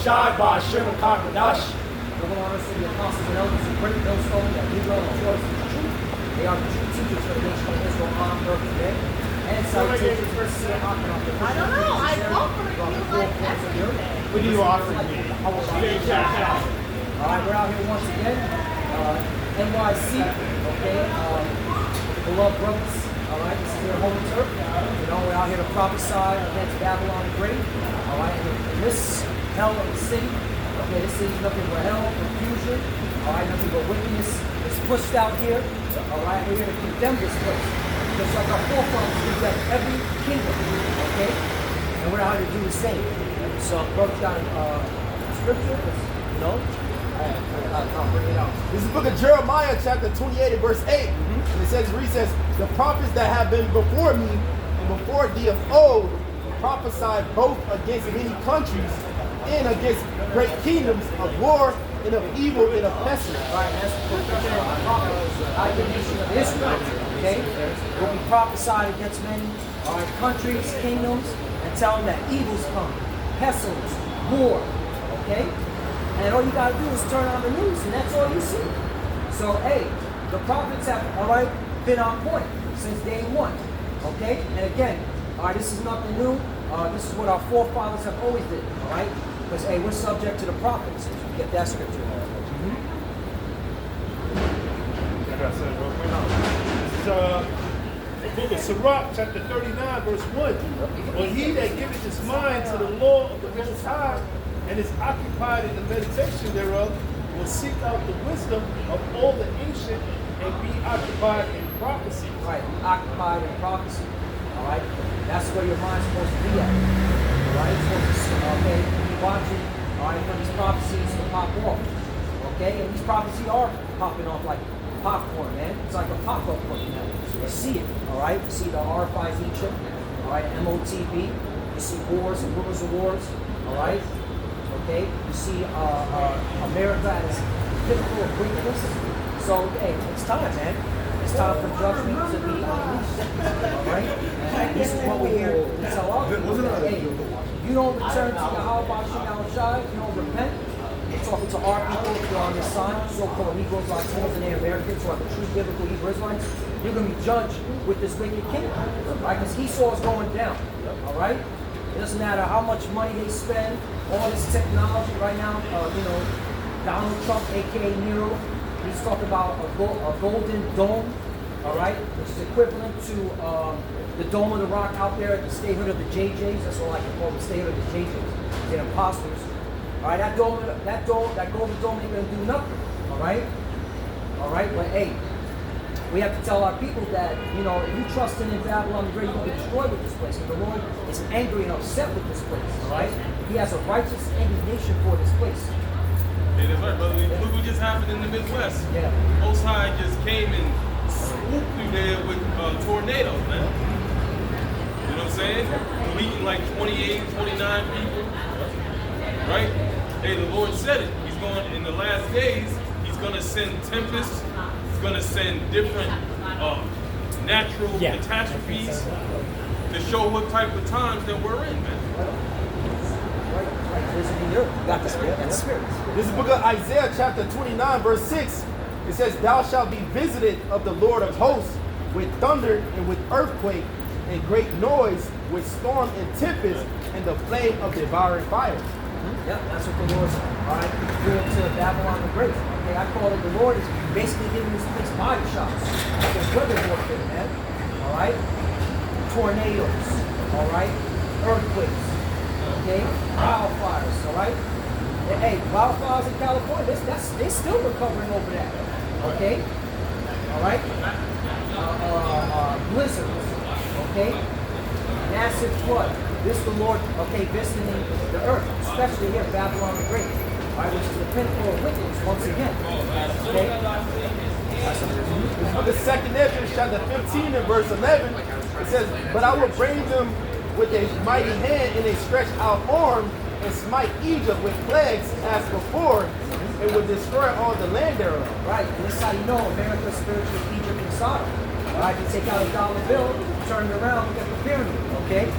Shai Ba'Ashem Kadash. Double honors to the apostles and elders who great millstone that we will enforce the truth. They are the true teachers for the nation of Israel on earth today. And salutations to the Akim of the I don't know. I vote for you like every day. What do you offer me? Alright, we're out here once again. NYC, okay, beloved brothers. Alright, this is your home turf. You know, we're out here to prophesy against Babylon the Great. Alright, in this hell of the city. Okay, this is nothing but hell, confusion. Alright, nothing but wickedness is pushed out here. Alright, we're here to condemn this place. Just like our forefathers condemned every kingdom. Okay? And we're out here to do the same. So, brothers got a scripture, you know? I'll bring it out. This is the book of Jeremiah, chapter 28 and verse 8. And it says, the prophets that have been before me and before thee of old prophesied both against many countries and against great kingdoms of war and of evil and of pestilence. Right, that's the profession of the prophet, the nation of Israel. Okay? Will be prophesied against many countries, kingdoms, and tell them that evil's come, pestilence, war. Okay? And all you gotta do is turn on the news, and that's all you see. So, hey, the prophets have, been on point since day one. Okay? And again, this is nothing new. This is what our forefathers have always did. All right? Because, hey, we're subject to the prophets. You get that scripture. Book of Sirach, chapter 39, verse 1. But he that giveth his mind to the law of the Most High and is occupied in the meditation thereof will seek out the wisdom of all the ancient and be occupied in prophecy. Right, occupied in prophecy. All right, that's where your mind's supposed to be at. All right, it's supposed to be watching. All right, for these prophecies to pop off. Okay, and these prophecies are popping off like popcorn, man. It's like a pop-up book now. You see it. All right, you see the RFIs Egypt. All right, MOTB. You see wars and rumors of wars. All right. Okay, you see America as typical of weakness. So, hey, it's time, man. It's time for judgment to be unleashed. Alright? And this is what we're here to tell our people. Hey, you don't return to Yahweh Shem Shai, you don't repent. We're talking to our people who are on this side, so-called Negroes, Latinos, and Native Americans who are the true biblical Hebrew Israelites. You're going to be judged with this wicked kingdom. Right? Because Esau is going down. Alright? It doesn't matter how much money they spend, all this technology right now, Donald Trump, aka Nero, he's talking about a golden dome, all right, which is equivalent to the Dome of the Rock out there at the statehood of the JJs. That's all I can call the statehood of the JJs. They're imposters. All right, that golden dome ain't gonna do nothing. All right, but hey, we have to tell our people that, you know, if you trust in Babylon the Great, you're going to be destroyed with this place. And the Lord is angry and upset with this place, all right? He has a righteous indignation for this place. Yeah, that's right, brother. Look what just happened in the Midwest. Yeah. Most High just came and swooped through there with tornadoes, man. You know what I'm saying? Deleting like 28, 29 people. Right? Hey, the Lord said it. He's going, in the last days, he's going to send tempests. He's going to send different natural catastrophes to show what type of times that we're in, man. Got the spirit. That's spirit. This is the book of Isaiah, chapter 29, verse 6. It says, thou shalt be visited of the Lord of hosts with thunder and with earthquake and great noise, with storm and tempest and the flame of devouring fire. Yeah, that's what the Lord's doing to Babylon the Great. Okay, I call it the Lord is basically giving this place body shots. There's weather warfare, man. All right, tornadoes. All right, earthquakes. Okay, wildfires. All right. Hey, wildfires in California. They're still recovering over that. Okay. All right. Blizzards. Okay. Massive flood. This is the Lord, okay, visiting the earth, especially here in Babylon the Great, right, which is the pinnacle of wickedness once again. Okay? For the second Ezra, chapter 15 and verse 11, it says, but I will bring them with a mighty hand and a stretched out arm, and smite Egypt with plagues as before, and will destroy all the land thereof. Right, and this is how you know America's spiritual Egypt and Sodom. All right, you take out a dollar bill, turn it around, look at the pyramid, okay?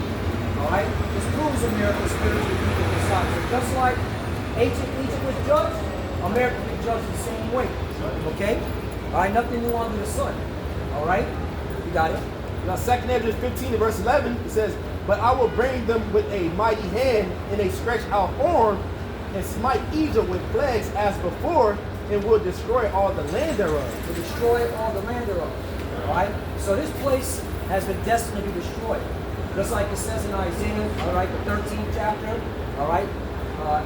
All right, this proves America's spiritual Egypt and Sodom. So just like Egypt was judged, America was judged the same way. Okay? All right, nothing new under the sun. All right? You got it? Now, 2nd Ezra 15 and verse 11, it says, but I will bring them with a mighty hand and a stretched out arm, and smite Egypt with plagues as before, and will destroy all the land thereof. To destroy all the land thereof. All right? So this place has been destined to be destroyed. Just like it says in Isaiah, all right, the 13th chapter, all right,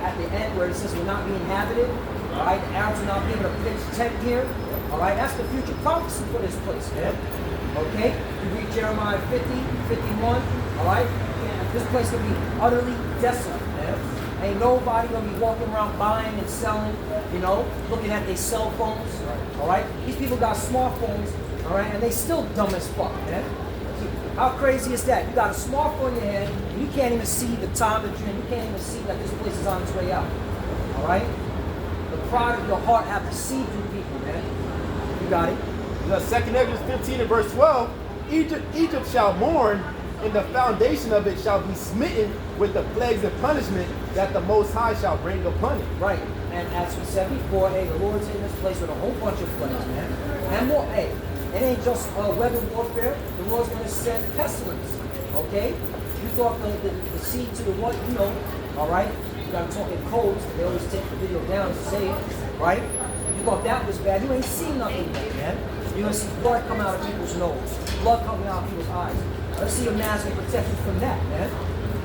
at the end where it says will not be inhabited, all right, the Arabs will not be able to pitch tent here, all right, that's the future prophecy for this place, man. Okay? You read Jeremiah 50, 51, all right? This place will be utterly desolate, man. Ain't nobody gonna be walking around buying and selling, you know, looking at their cell phones, all right? These people got smartphones, all right, and they still dumb as fuck, man. How crazy is that? You got a smartphone in your hand, and you can't even see the time that you're in. You can't even see that this place is on its way out, all right? The pride of your heart have deceived you people, man. You got it? The 2nd Ezra 15 and verse 12, Egypt shall mourn, and the foundation of it shall be smitten with the plagues and punishment that the Most High shall bring upon it. Right. And as we said before, hey, the Lord's in this place with a whole bunch of plagues, man. And more, hey, it ain't just weather warfare. The Lord's going to send pestilence, okay? You thought the seed to the what, you know, all right? You got to talk in codes. They always take the video down to say it, right? You thought that was bad. You ain't seen nothing yet, man. You're going to see blood come out of people's nose, blood coming out of people's eyes. Let's see a mask and protect you from that, man.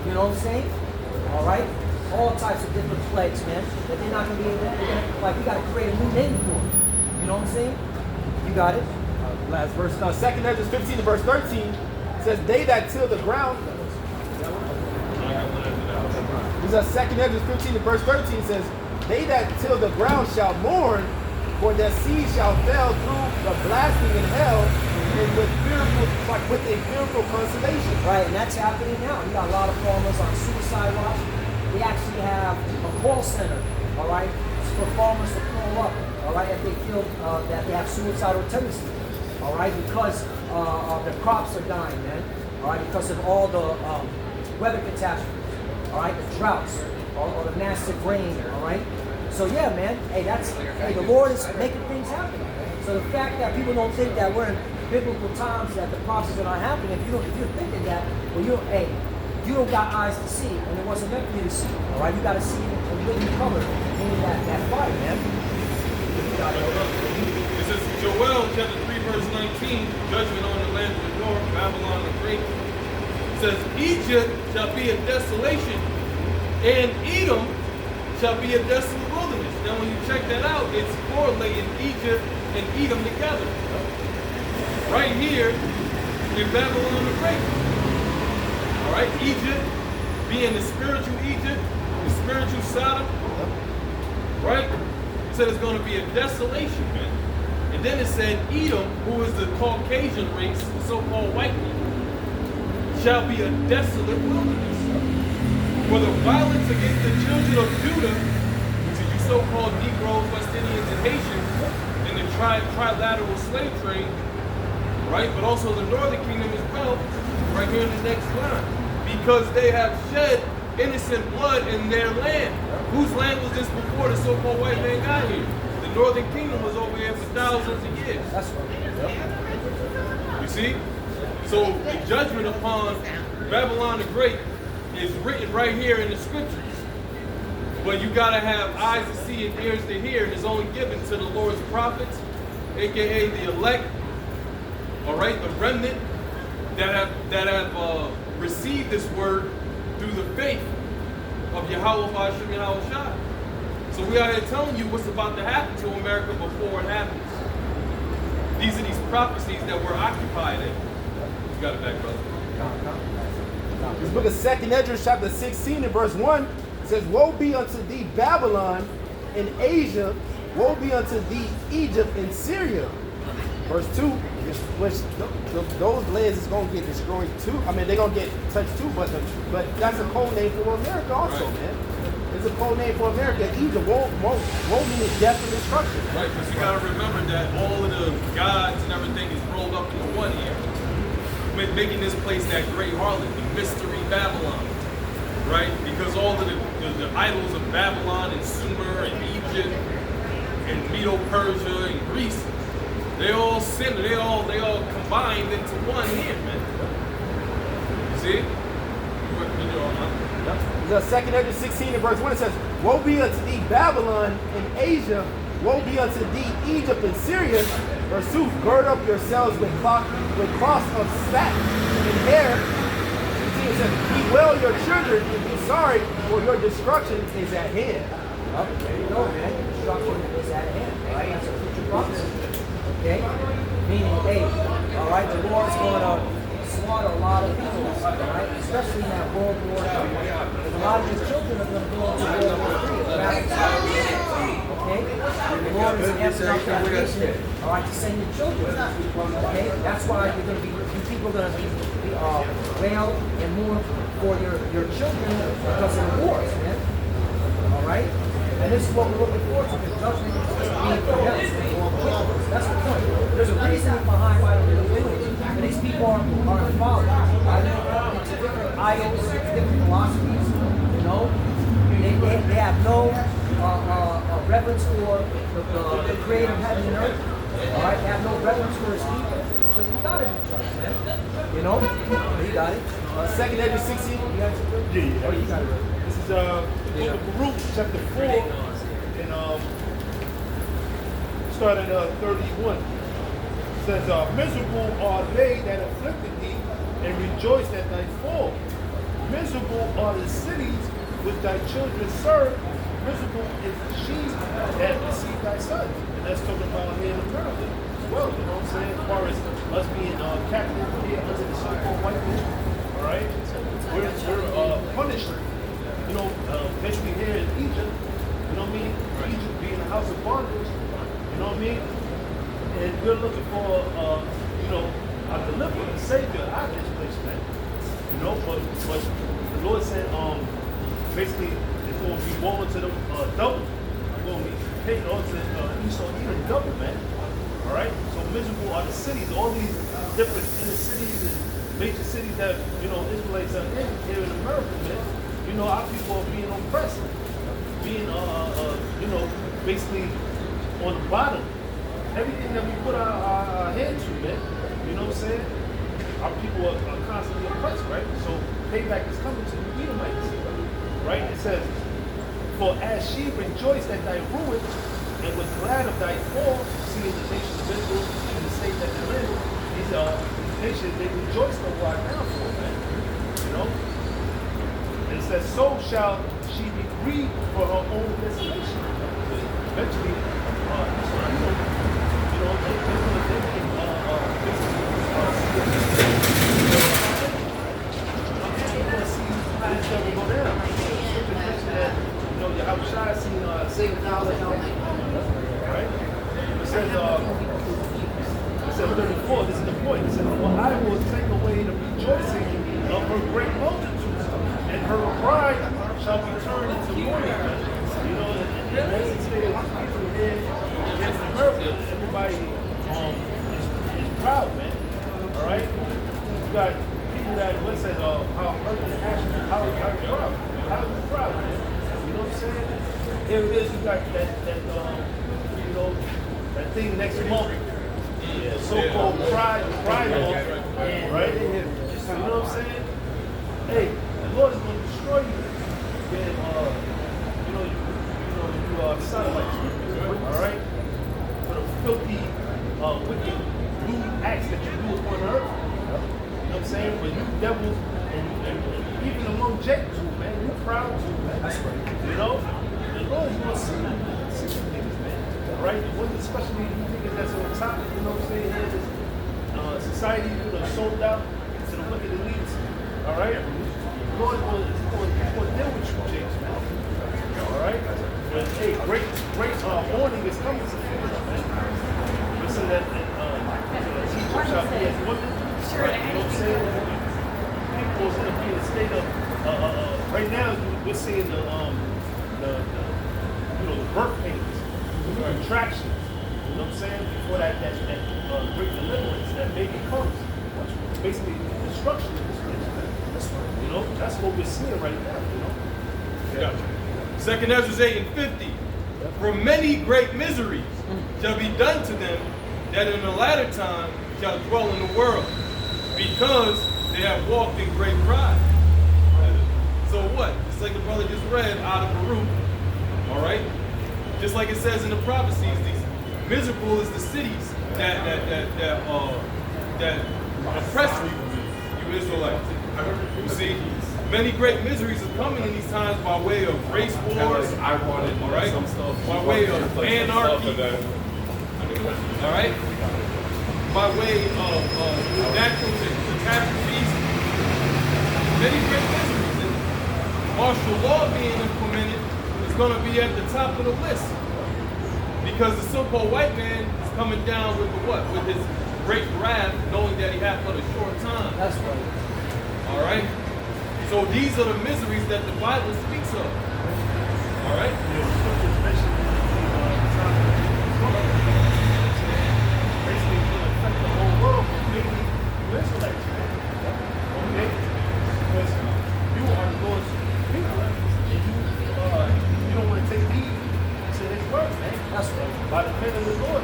You know what I'm saying? All right? All types of different plagues, man. That they're not going to be able to, like, we got to create a new name for it. You know what I'm saying? You got it? Last verse. Now, 2nd Ezra 15 and verse 13 says, they that till the ground. This is 2nd Ezra 15 and verse 13 says, they that till the ground shall mourn, for their seed shall fail through the blasting in hell, and with fearful, like with a fearful consolation. Right, and that's happening now. You got a lot of farmers on suicide watch. We actually have a call center, all right, for farmers to call up, all right, if they feel that they have suicidal tendencies, all right, because the crops are dying, man, all right, because of all the weather catastrophes, all right, the droughts, or the massive rain, all right. So yeah, man, hey, the Lord is making things happen. So the fact that people don't think that we're in biblical times, that the prophecies are not happening, if you're thinking that, well, you don't got eyes to see, and it wasn't meant for you to see. All right, you got to see it and living color, meaning that fire, man. It says Joel chapter 3 verse 19, judgment on the land of the north, Babylon the great. It says Egypt shall be a desolation, and Edom shall be a desolate wilderness. Now when you check that out, it's correlating Egypt and Edom together. Right here in Babylon the Great. All right, Egypt being the spiritual Egypt, the spiritual Sodom. Right? It said it's going to be a desolation, man. And then it said Edom, who is the Caucasian race, the so-called white people, shall be a desolate wilderness. For the violence against the children of Judah, which is you so-called Negroes, West Indians, and Haitians, in the trilateral slave trade, right? But also the northern kingdom as well, right here in the next line. Because they have shed innocent blood in their land. Whose land was this before the so-called white man got here? The northern kingdom was over here for thousands of years. That's right. You see? So the judgment upon Babylon the Great is written right here in the scriptures. But you gotta have eyes to see and ears to hear, and it's only given to the Lord's prophets, aka the elect, all right, the remnant that have received this word through the faith of Yahweh Ba'ashem Yahweh Shai. So we are here telling you what's about to happen to America before it happens. These are these prophecies that we're occupied in. You got it back, brother. This book of 2nd Ezra chapter 16 and verse 1 says, woe be unto thee Babylon in Asia, woe be unto thee Egypt and Syria. Verse 2, which those lands is going to get destroyed too. I mean, they're going to get touched too, but that's a code name for America also, right, man. It's a code name for America. Egypt won't mean death and destruction. Right, because you got to remember that all of the gods and everything is rolled up into one here. Making this place that great harlot, the mystery Babylon. right? Because all of the idols of Babylon and Sumer and Egypt and Medo-Persia and Greece, they all sin, they all combined into one here, man. You see? The second Ezra 16 and verse 1, it says, woe be unto thee, Babylon and Asia, woe be unto thee, Egypt and Syria. Verse 2, gird up yourselves with cloths of satin and hair. It says, bewail your children and be sorry, for your destruction is at hand. Well, there you go, man. Destruction is at hand, right? That's a future prophecy. Okay? Meaning, hey, all right, the Lord's going to slaughter a lot of people, all right? Especially in that World War III. Because a lot of your children are going to go into World War III. Okay? And the Lord is amping up that nation, all right, to send your children. Okay? That's why you're going to be, you people are going to be wail and mourn for your children because of the wars, man. All right? And this is what we're looking forward to, the judgment is being pronounced. That's the point. There's a reasoning behind why they're doing it. And these people are involved. It's different idols, different philosophies, you know. They have no reverence for the creator of heaven and earth. All right? They have no reverence for his people. So you got it, man. You know? You got it. Second Ezra 16. You got it? Yeah. Oh, you got it. This is book of Baruch, chapter 4, and start at 31. It says, miserable are they that afflicted thee, and rejoice at thy fall. Miserable are the cities which thy children serve. Miserable is she that received thy son. And that's talking about here in America as well, you know what I'm saying? As far as us being captive here under the so-called white man, all right? We're punished, you know, basically here in Egypt, you know what I mean? Egypt being a house of bondage, you know what I mean? And we're looking for, you know, a deliverer, a savior out of this place, man. You know, but the Lord said, basically, it's going to be woe to them double. It's going to be paid on to Esau even double, man. All right? So miserable are the cities, all these different inner cities and major cities that, you know, Israelites are in here in America, man. You know, our people are being oppressed, being, you know, basically on the bottom. Everything that we put our hand to, man, you know what I'm saying? Our people are constantly oppressed, right? So payback is coming to the Edomites, right? It says, for as she rejoiced at thy ruin and was glad of thy fall, seeing the nation of Israel in the state that they're in, these nations, they rejoiced over our downfall, man, you know? And it says, so shall she be grieved for her own desolation. Eventually, you know, they go down. You know, Yahushua seen right? It says 34, this is the point. It says, well, I will take away the rejoicing of her great multitudes, and her pride shall be turned into mourning. You know, and that's the state of people here in America. Everybody is proud, man. All right? You got people that, what it says, how proud, man. You know what I'm saying? Here it is, you got that you know, that thing next month. So-called pride month, right? You know what I'm saying? Hey, the Lord is going to destroy you. When, you are sodomites, all right? For the filthy, wicked, lewd acts that you do upon earth. You know what I'm saying? But you devils, and even among Jacob, man, you proud too, man. You know? The Lord is going to see you. See you niggas, man. All right? Especially you niggas that's on top, you know what I'm saying? Here, this society, you know, sold out to the wicked elites. All right? The Lord is going to deal with you, James, man. All right? But hey, great warning is coming to you, man. Listen, that teacher shall be as women. Right? You know what I'm saying? People is going to be in a state of right now. We're seeing the birth pains, the contractions. You know what I'm saying? Before that great deliverance that baby comes. Basically, destruction of this place. You know, that's what we're seeing right now, you know. Gotcha. Second Ezra 8 and 50. For many great miseries shall be done to them that in the latter time shall dwell in the world, because they have walked in great pride. So what? Just like the brother just read out of Baruch, all right? Just like it says in the prophecies, these miserable is the cities that oppress you Israelites. You see, many great miseries are coming in these times by way of race wars, all right? By way of anarchy, all right? By way of natural catastrophes, many great miseries. And martial law being implemented is going to be at the top of the list, because the so-called white man is coming down with the what? With his great wrath, knowing that he had but a short time. That's right. All right? So these are the miseries that the Bible speaks of. All right? Basically, it will affect the whole world, mainly Israelites. Okay? Because you are the Lord's people, and you don't want to take heed to His word, man. That's right. By the pen of the Lord,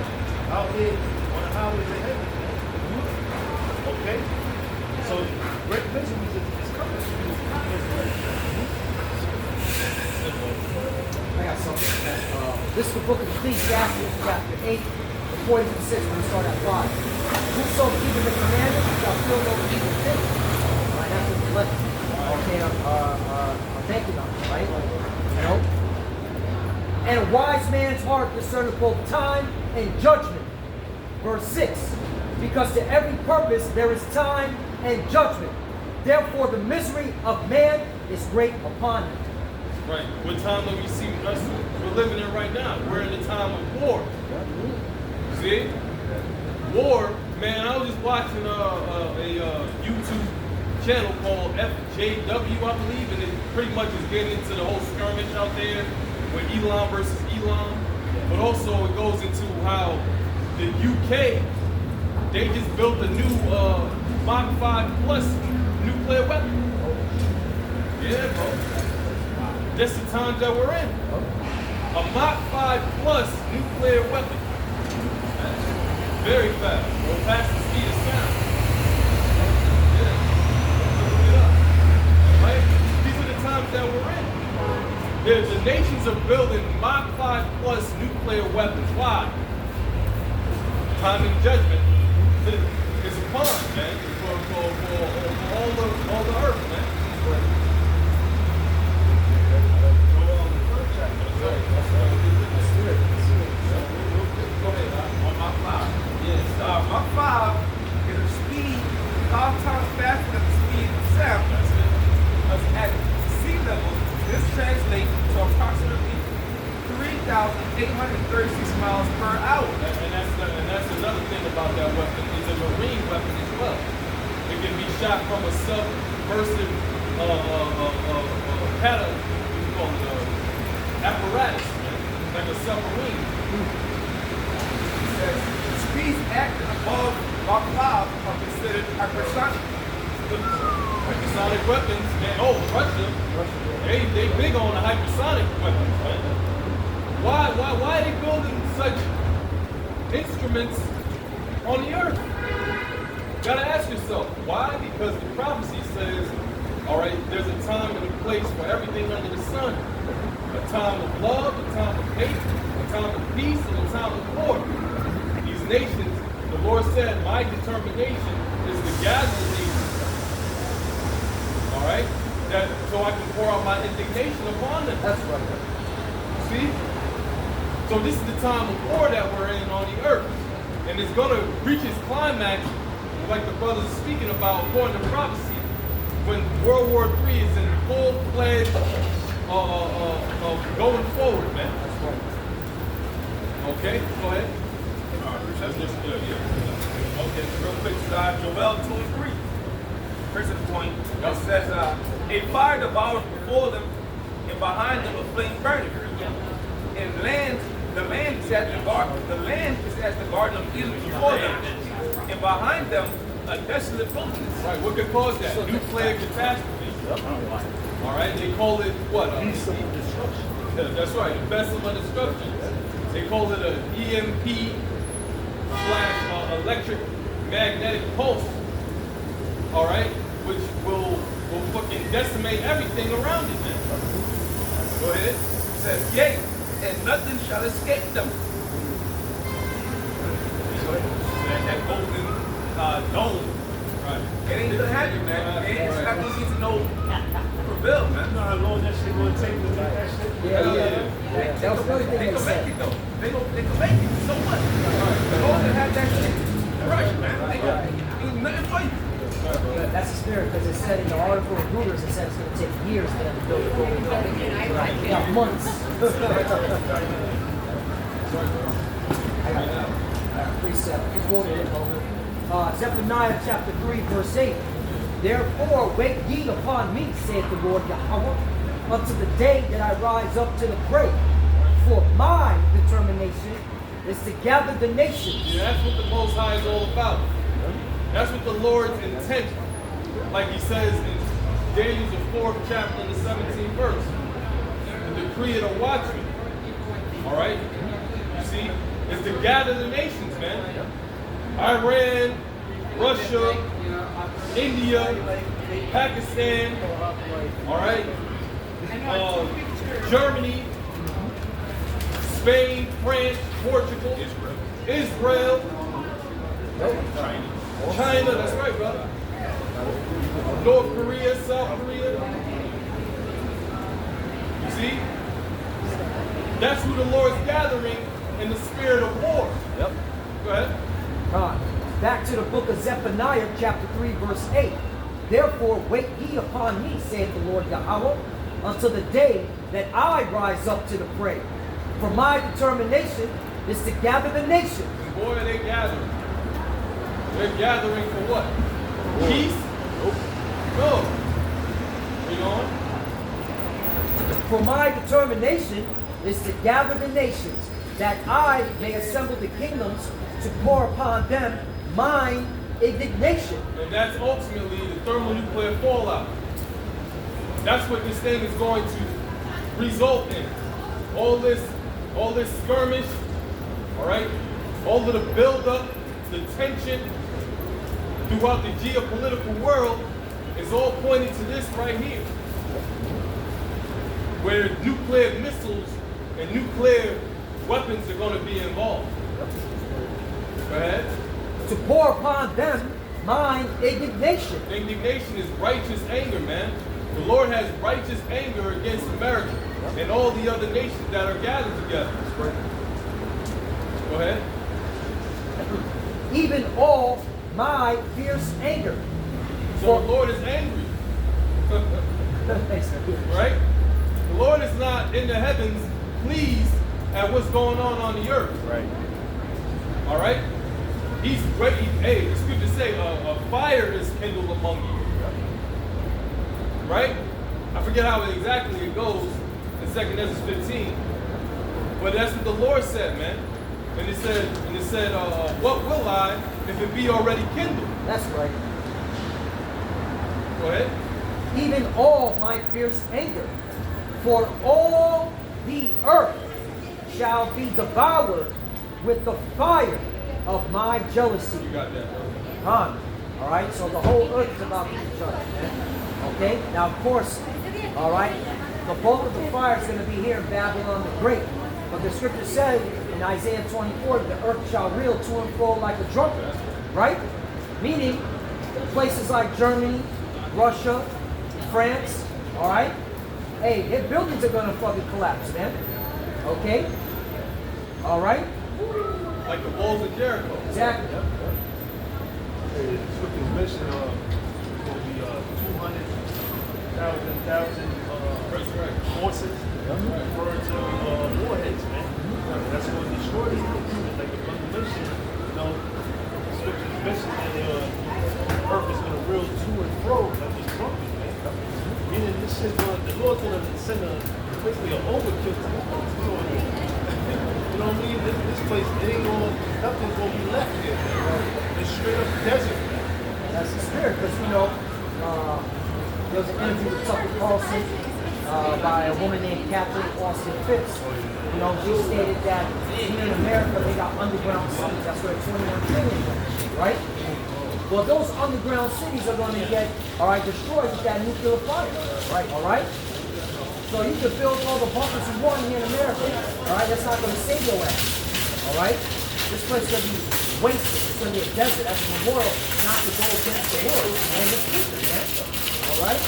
out here on the highways of heaven. Okay? So, great miseries is coming to you. I got something. This is the book of Ecclesiastes, chapter 8, 40 to 6. We're going to start at 5. Whoso keepeth the commandments shall feel no evil thing. Right, that's what the left. Okay, I'm banking on it, right? You know? And a wise man's heart discerneth both time and judgment. Verse 6. Because to every purpose there is time and judgment. Therefore the misery of man is great upon him. Right. What time do we see us? We're living in right now. We're in the time of war. See? War, man, I was just watching a YouTube channel called FJW, I believe, and it pretty much is getting into the whole skirmish out there with Elon versus Elon. But also it goes into how the UK, they just built a new Mach 5 plus nuclear weapon. Yeah, bro. That's the times that we're in. A Mach 5 plus nuclear weapon. Very fast. Go past the speed of sound. Yeah. Look it up. Right? These are the times that we're in. The nations are building Mach 5 plus nuclear weapons. Why? Time and judgment is upon, man, for all the earth, man. Mach 5 is a speed 5 times faster than the speed of sound. At sea level, this translates to approximately 3,836 miles per hour. And that's another thing about that weapon. It's a marine weapon as well. It can be shot from a submersive apparatus, like a submarine. It says speeds acting above Mach 5 are considered hypersonic. Hypersonic weapons, man. Oh, Russia. They big on the hypersonic weapons, man. Why are they building such instruments on the earth? You gotta ask yourself, why? Because the prophecy says, all right, there's a time and a place for everything under the sun. A time of love, a time of hate, a time of peace, and a time of war. These nations, the Lord said, my determination is to gather the nations. All right? So I can pour out my indignation upon them. That's right. See? So this is the time of war that we're in on the earth. And it's going to reach its climax, like the brothers are speaking about, according to prophecy, when World War III is in full-fledged going forward, man. That's right. Okay, go ahead. That's just good, yeah. Okay, real quick, Joel 2:3. Prison point. It says, a fire devours before them, and behind them a flame burning. And the land is as the garden of Eden before them, and behind them a desolate wilderness. Right, what could cause that? Nuclear catastrophe. All right, they call it what? That's right, the vessel of destruction. They call it a EMP / electric magnetic pulse. All right, which will fucking decimate everything around it, man. Go ahead. It says, yea, and nothing shall escape them. That golden dome. Right. It ain't gonna happen, man. It's not gonna get to no prevail, man. You know how long that shit gonna take to make that shit? Yeah. That was another thing They they can make said. it though. They can make it. So what? They all can have that shit. Right, man. They ain't nothing for you. But that's the spirit, because it said in the article of Reuters, it said it's going to take years for them to build a golden dome. They got months. I got a precept. You quoted it over. Zephaniah chapter 3, verse 8. Therefore, wait ye upon me, saith the Lord Yahweh, unto the day that I rise up to the prey. For my determination is to gather the nations. Yeah, that's what the Most High is all about. That's what the Lord's intent, like he says in Daniel the 4th chapter and the 17th verse. The decree of the watchman. All right? You see? It's to gather the nations, man. Iran, Russia, India, Pakistan, all right? Germany, Spain, France, Portugal, Israel, China, that's right, brother. North Korea, South Korea. You see? That's who the Lord's gathering in the spirit of war. Yep. Go ahead. Back to the book of Zephaniah, chapter 3, verse 8. Therefore, wait ye upon me, saith the Lord Yahweh, until the day that I rise up to the prey. For my determination is to gather the nations. And boy, are they gathering. They're gathering for what? Peace? No. Read on. For my determination is to gather the nations, that I may assemble the kingdoms to pour upon them mine indignation. And that's ultimately the thermonuclear fallout. That's what this thing is going to result in. All this skirmish, all right? All of the buildup, the tension throughout the geopolitical world is all pointing to this right here. Where nuclear missiles and nuclear weapons are going to be involved. Go ahead. To pour upon them mine indignation. Indignation is righteous anger, man. The Lord has righteous anger against America and all the other nations that are gathered together. Go ahead. Even all my fierce anger. So the Lord is angry. Right? The Lord is not in the heavens pleased at what's going on the earth. Right. All right? He's ready. Hey, the scriptures say a fire is kindled among you. Right? I forget how exactly it goes in 2 Ezra 15. But that's what the Lord said, man. And it said, what will I if it be already kindled? That's right. Go ahead. Even all my fierce anger. For all the earth shall be devoured with the fire of my jealousy. You got that, bro. All right, so the whole earth is about to be judged, man. Okay, now of course, all right, the bulk of the fire is going to be here in Babylon the Great. But the scripture says in Isaiah 24, the earth shall reel to and fro like a drunkard, right? Meaning, places like Germany, Russia, France, all right? Hey, their buildings are going to fucking collapse, man. Okay? All right? Like the walls of Jericho. Exactly. The scriptures mention will be 200,000 forces referring to warheads, man. That's going to destroy these things. Like the brother mentioned, the scriptures mention that the earth is going to reel to and fro like this trumpet, man. Meaning this shit, the Lord's going to send basically an overkill to this place. You know what I mean? This place, it ain't going, nothing's going to be left here, man. It's straight up desert, man. That's the spirit, because there was an interview with Tucker Carlson by a woman named Kathleen Austin Fitz. She stated that here in America they got underground cities. That's where 21 trillion is, right? Well, those underground cities are going to get destroyed with that nuclear fire, right? All right. So you can build all the bunkers you want here in America, all right? That's not going to save your ass, all right? This place is going to be wasted. It's going to be a desert as a memorial, not to go against the world. And just keep it, man. All right?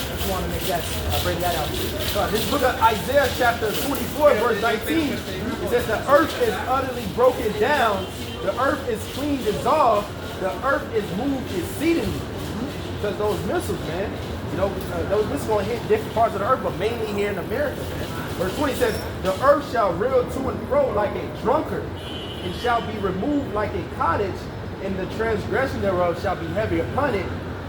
I just want to make that, bring that out to you. This book of Isaiah chapter 24 verse 19, it says the earth is utterly broken down, the earth is clean dissolved, the earth is moved exceedingly. Because those missiles, man, those missiles going to hit different parts of the earth, but mainly here in America, man. Verse 20 says, the earth shall reel to and fro like a drunkard, and shall be removed like a cottage, and the transgression thereof shall be heavy upon it,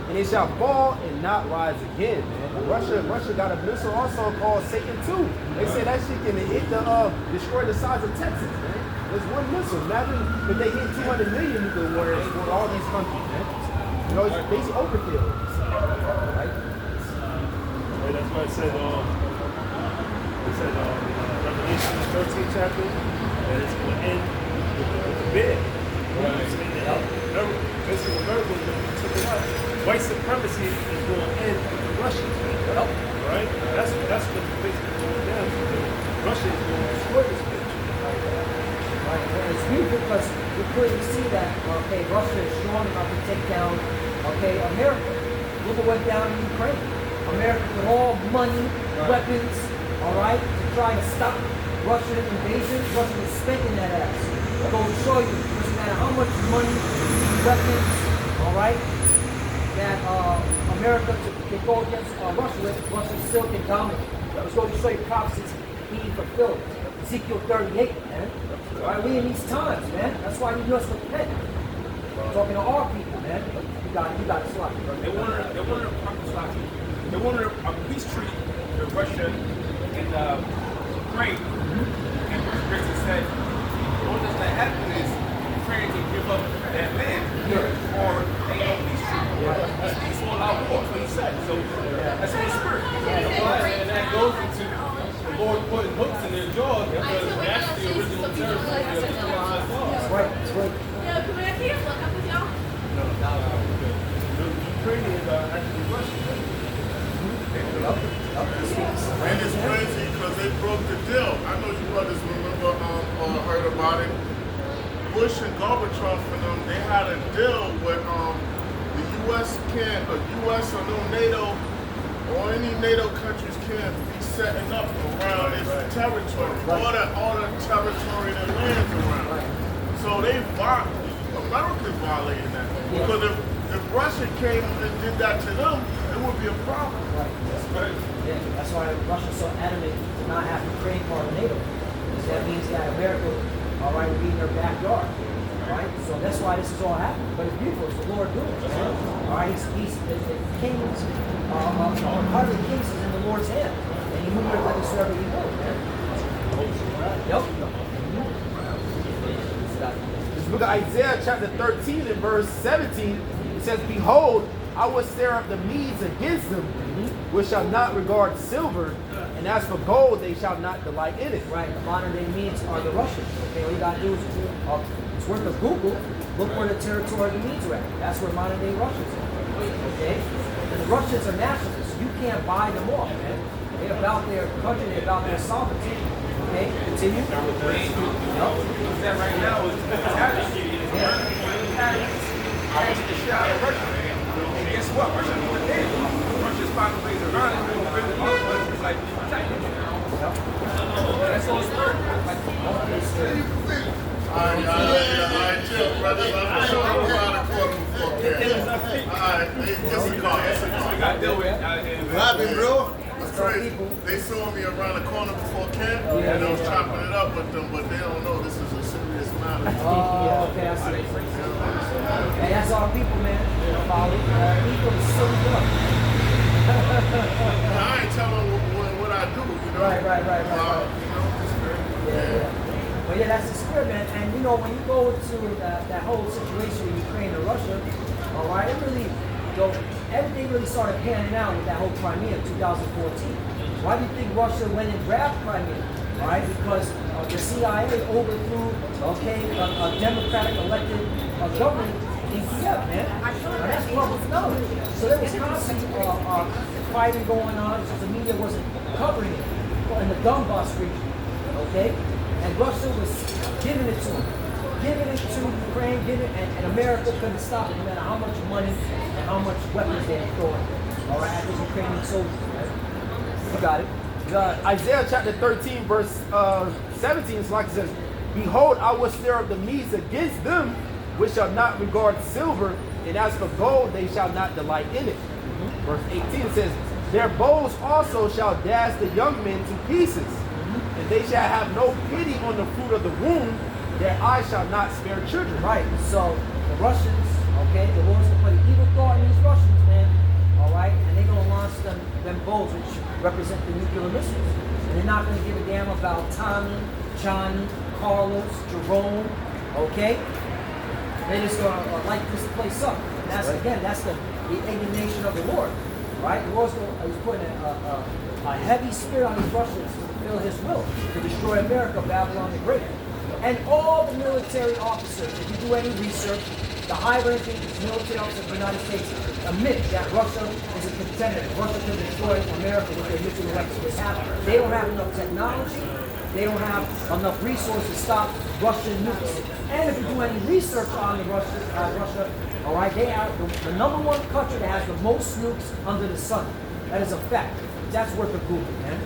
and it shall fall and not rise again, man. Russia got a missile also called Satan 2. They say that shit can hit destroy the size of Texas, man. There's one missile. Imagine if they hit 200 million nuclear warriors for all these countries, man. It's basic overkill. Right? That's why it said, Revelation 13th chapter, that it's going to end with the bed. Basically, America was going to take it out. White supremacy is going to end with the Russians. Right? That's what's basically going down. Russia is going to destroy this bitch. Right. And it's beautiful because we clearly see that, Russia is strong enough to take down, America. Look at what went down in Ukraine. America with all money, weapons, to try to stop Russian invasion. Russia was spending that ass. It goes to show you, doesn't matter how much money, weapons, that America can go against Russia with, Russia still can dominate. It's going to show you prophecies being fulfilled. Ezekiel 38, man. Right, we in these times, man. That's why you must repent. Talking to our people, man. You got to slap. They wanted a peace treaty with Russia and Ukraine. And President said, what does that happen is Ukraine can give up that land or ain't no peace treaty. That's peace or allow war. That's what he said. So that's in the spirit. And that goes into the Lord putting hooks in their jaws because that's the original territory of the That's right. That's right. Come back here, look up with y'all. The Ukrainians are actually Russian. And it's crazy because they broke the deal. I know you brothers remember or heard about it. Bush and Gorbachev and them, they had a deal where the U.S. or no NATO or any NATO countries can't be setting up around its territory. All the territory that lands around. So America's violating that. Because if Russia came and did that to them, it would be a problem. Right. Yeah, that's why Russia's so adamant to not have Ukraine part of NATO. Because that means that America, will be in their backyard. Right? So that's why this is all happening. But it's beautiful. It's the Lord doing it. He's the kings, part of the kings is in the Lord's hand. And he moves whethersoever he will, man. Yep. This book of Isaiah chapter 13 and verse 17, it says, behold, I will stir up the Medes against them, which shall not regard silver, and as for gold, they shall not delight in it. Right, the modern day Medes are the Russians. Okay, all you gotta do is, it's worth a Google, look where the territory of the Medes are at. That's where modern day Russians are. Okay? And the Russians are nationalists. You can't buy them off, man. They're about their country, they're about their sovereignty. Okay, continue. That right now is the shit out of Russia. And guess what? Russia doing it. Russia's finding ways around it. It's like protecting it. That's all it's worth. Alright, chill, brothers. I'm sure I'm around the corner before Alright, just a call. We got to deal with it. What happened, bro? It's crazy. They saw me around the corner before camp, and I was chopping it up with them, but they don't know this is a serious matter. Oh, okay, I see. Hey, that's our people, man. Follow. People is so good. I ain't telling what I do, you know? Right. You know, it's great. Yeah. But yeah, that's the spirit, man. And you know, when you go to that whole situation with Ukraine and Russia, all right, it really, everything really started panning out with that whole Crimea in 2014. Why do you think Russia went and grabbed Crimea? All right, because the CIA overthrew, a democratic elected government in Kiev, man. And that's public knowledge. So there was constant fighting going on because the media wasn't covering it in the Donbass region, okay? And Russia was giving it to them, giving it to Ukraine, and America couldn't stop it no matter how much money and how much weapons they were throwing, all right, at the Ukrainian soldiers, right? You got it. Isaiah chapter 13, verse 17, it's like it says, behold, I will stir up the Medes against them, which shall not regard silver, and as for gold, they shall not delight in it. Verse 18 says, their bows also shall dash the young men to pieces, and they shall have no pity on the fruit of the womb, their eyes shall not spare children. Right, so the Russians, okay, the Lord's gonna put an evil thought in these Russians, man, all right, and they're gonna launch them bows, which represent the nuclear missiles, and they're not gonna give a damn about Tommy, Johnny, Carlos, Jerome, okay? They're just gonna light this place up. And that's that's the indignation of the Lord, right? The Lord's he's putting a heavy spirit on these Russians to fulfill his will, to destroy America, Babylon the Great. And all the military officers, if you do any research, the high-ranking military officers of the United States admit that Russia is a contender. Russia can destroy America with their nuclear weapons. They don't have enough technology. They don't have enough resources to stop Russian nukes. And if you do any research on the Russia, all right, they are the number one country that has the most nukes under the sun. That is a fact. That's worth a Google, man.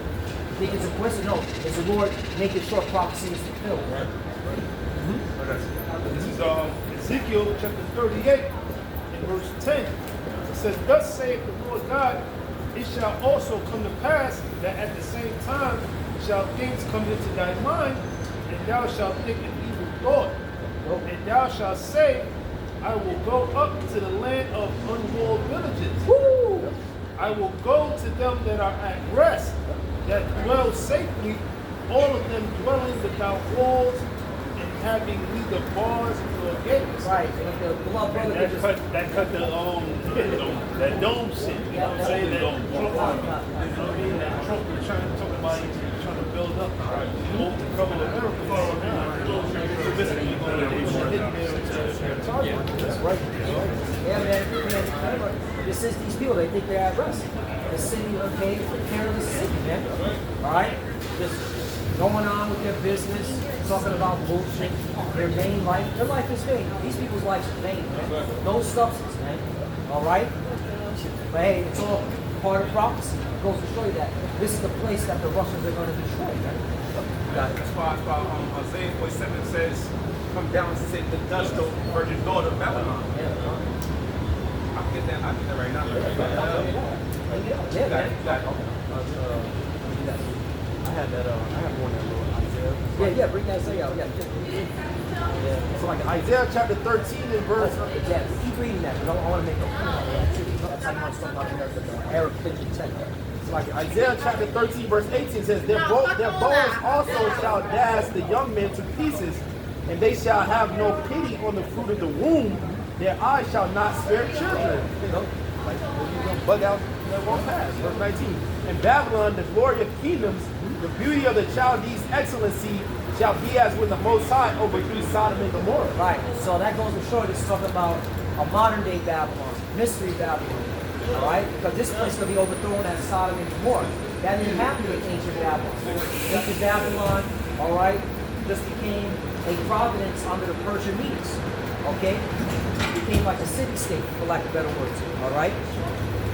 You think it's a coincidence? No, it's the Lord making sure prophecy is fulfilled, man. This is Ezekiel chapter 38 and verse 10. It says, thus saith the Lord God, it shall also come to pass that at the same time shall things come into thy mind, and thou shalt think an evil thought. And thou shalt say, I will go up to the land of unwalled villages. Woo! I will go to them that are at rest, that dwell safely, all of them dwelling without walls, and having neither bars nor gates. Right, and the beloved brother That cut the that dome shit. You know what I'm saying? That Trump, you know what I mean? That Trump was trying to talk about trying to build up the cover of America. Basically, you're going to hit there target. That's right. Yeah, man. This is these people. They think they're at rest. The city, okay, the careless city, man. All right, just going on with their business, talking about bullshit. Their vain life. Their life is vain. These people's lives are vain, man. No substance, man. All right. But hey, it's all part of prophecy. It goes to show you that this is the place that the Russians are going to destroy, man. That's why Isaiah 47 says, come down and sit the dust of the virgin daughter of Babylon. I can get that right now. I had that. I have one that little Isaiah. Yeah, bring that Isaiah out. Yeah. So like Isaiah chapter 13 and verse. Yeah, keep reading that. I want to make a point. That's how much stuff about America, the Arab picture 10. So like Isaiah chapter 13 verse 18 says, their bows also shall dash the young men to pieces, and they shall have no pity on the fruit of the womb. Their eyes shall not spare children. You know, like you're gonna bug out, that won't pass. Verse 19. In Babylon, the glory of kingdoms, the beauty of the Chaldees' excellency shall be as when the Most High overthrew Sodom and Gomorrah. Right. So that goes to show this talk about a modern day Babylon, mystery Babylon. All right, because this place is going to be overthrown as Sodom and Gomorrah. That didn't happen in ancient Babylon. Ancient Babylon, all right, just became a province under the Persian Medes. Okay, it became like a city-state, for lack of better words. All right.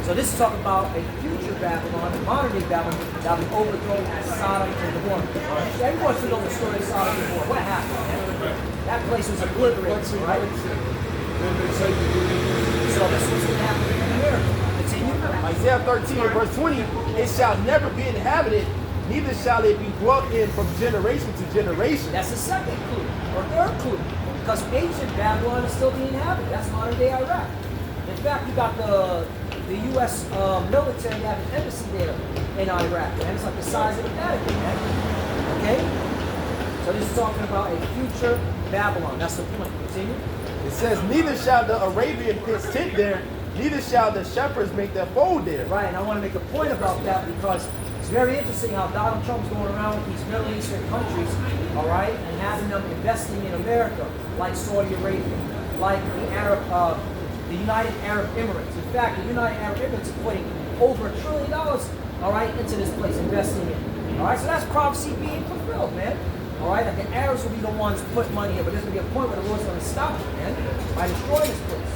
So this is talking about a future Babylon, a modern day Babylon, that will be overthrown as Sodom and Gomorrah. Everyone wants to know the story of Sodom and Gomorrah. What happened? That place was obliterated, right? So this was going to happen in America. Continue. Isaiah 13 verse 20, it shall never be inhabited, neither shall it be dwelt in from generation to generation. That's the second clue, or third clue. Because ancient Babylon is still being inhabited. That's modern day Iraq. In fact, you got the U.S. Military have an embassy there in Iraq, and it's like the size of the Vatican, man. Okay? So this is talking about a future Babylon. That's the point. Continue. It says, neither shall the Arabian pitch tent there, neither shall the shepherds make their fold there. Right, and I want to make a point about that because it's very interesting how Donald Trump's going around with these Middle Eastern countries, all right, and having them investing in America, like Saudi Arabia, like the United Arab Emirates. In fact, the United Arab Emirates is putting over $1 trillion, all right, into this place, investing in it. All right, so that's prophecy being fulfilled, man. All right, like the Arabs will be the ones to put money in, but there's going to be a point where the Lord's going to stop it, man, by destroying this place.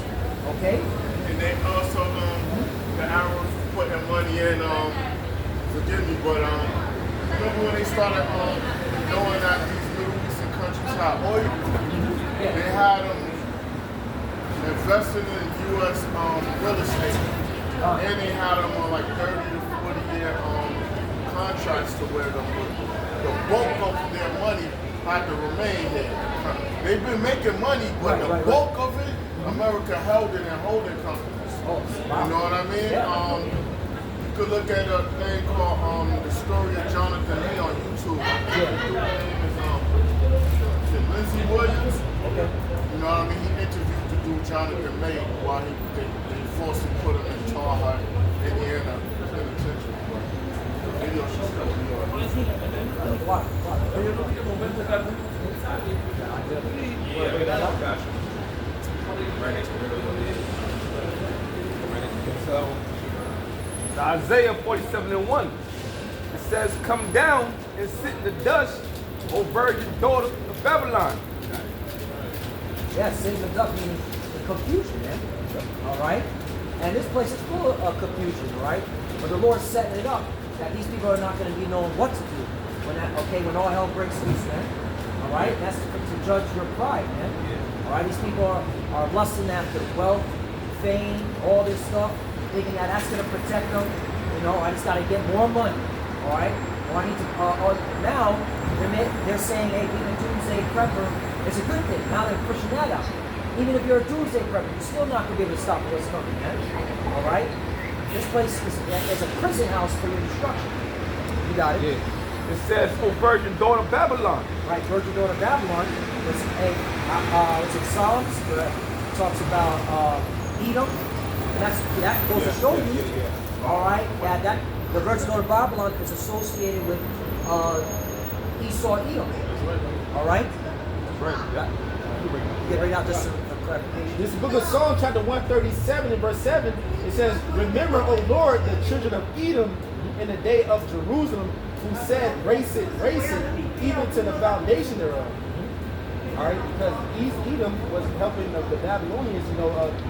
Okay? And they also, the Arabs putting money in, forgive me, but remember when they started knowing that these Middle Eastern countries had oil? They had them invested in U.S. Real estate. And they had them on like 30 to 40 year contracts to where the bulk of their money had to remain there. They've been making money, but the bulk of it, America held it in holding companies. You know what I mean? Yeah. You could look at a thing called The Story of Jonathan Lee on YouTube. Her name is Lindsay Williams. Okay. You know what I mean? He interviewed the dude Jonathan May while they forced to put him in Tarhut, Indiana penitentiary. The video should still be on. Why? So, Isaiah 47:1. It says, "Come down and sit in the dust, O virgin daughter of Babylon." Yes, sitting the duck meaning the confusion, man. All right? And this place is full of confusion, all right? But the Lord's setting it up that these people are not going to be knowing what to do when all hell breaks loose, man. All right? That's to judge your pride, man. All right? These people are lusting after wealth, fame, all this stuff, thinking that that's going to protect them. You know, I just got to get more money. All right? Or I need to. Now they're saying, hey, being a doomsday prepper is a good thing. Now they're pushing that out. Even if you're a doomsday prepper, you're still not going to be able to stop what's coming, man. All right? This place is a prison house for your destruction. You got it? Yeah. It says, "O virgin daughter of Babylon." Right, Virgin Daughter of Babylon was it's in Psalms where it talks about Edom. And that goes to show you, all right, that the Virgin Daughter of Babylon is associated with Esau, Edom. All right? Get right out this clarification. This book of Psalms, chapter 137 and verse 7, it says, "Remember, O Lord, the children of Edom in the day of Jerusalem, who said, race it, even to the foundation thereof." All right, because Edom was helping the Babylonians,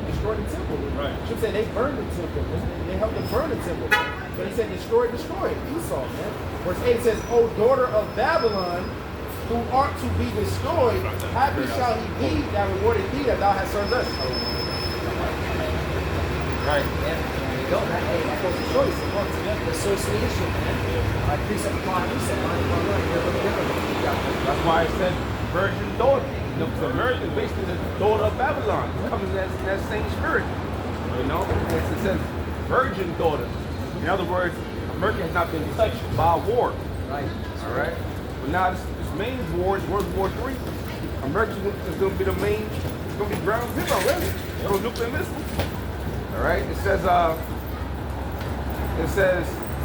destroy the temple. Right. Should say they burned the temple. They helped them burn the temple. But he said, destroy it. Esau, man. Verse 8 says, "O daughter of Babylon, who art to be destroyed, happy shall he be that rewarded thee that thou hast served us." Right. Yeah, there you go. That goes to show you the association, man. Precept upon precept, line upon line, That's why I said virgin daughter. The American basically the daughter of Babylon. It comes in that same spirit. You know? It says virgin daughter. In other words, America has not been touched by war. Right. All right? But now this main war is World War III. America is going to be the main, it's going to be ground zero, really. Those nuclear missiles. All right? It says,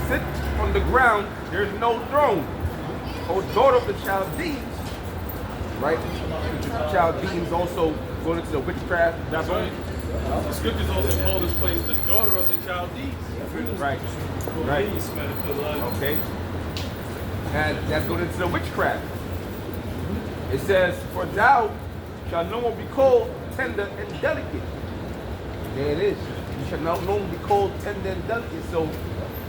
"Sit on the ground, there's no throne. O daughter of the Chaldees." Right? The Chaldees also going into the witchcraft. That's right. The scriptures also call this place the daughter of the Chaldees. Right. Right. Okay. And that's going into the witchcraft. It says, "For thou shalt no more be called tender and delicate." There it is. You shall no more be called tender and delicate. So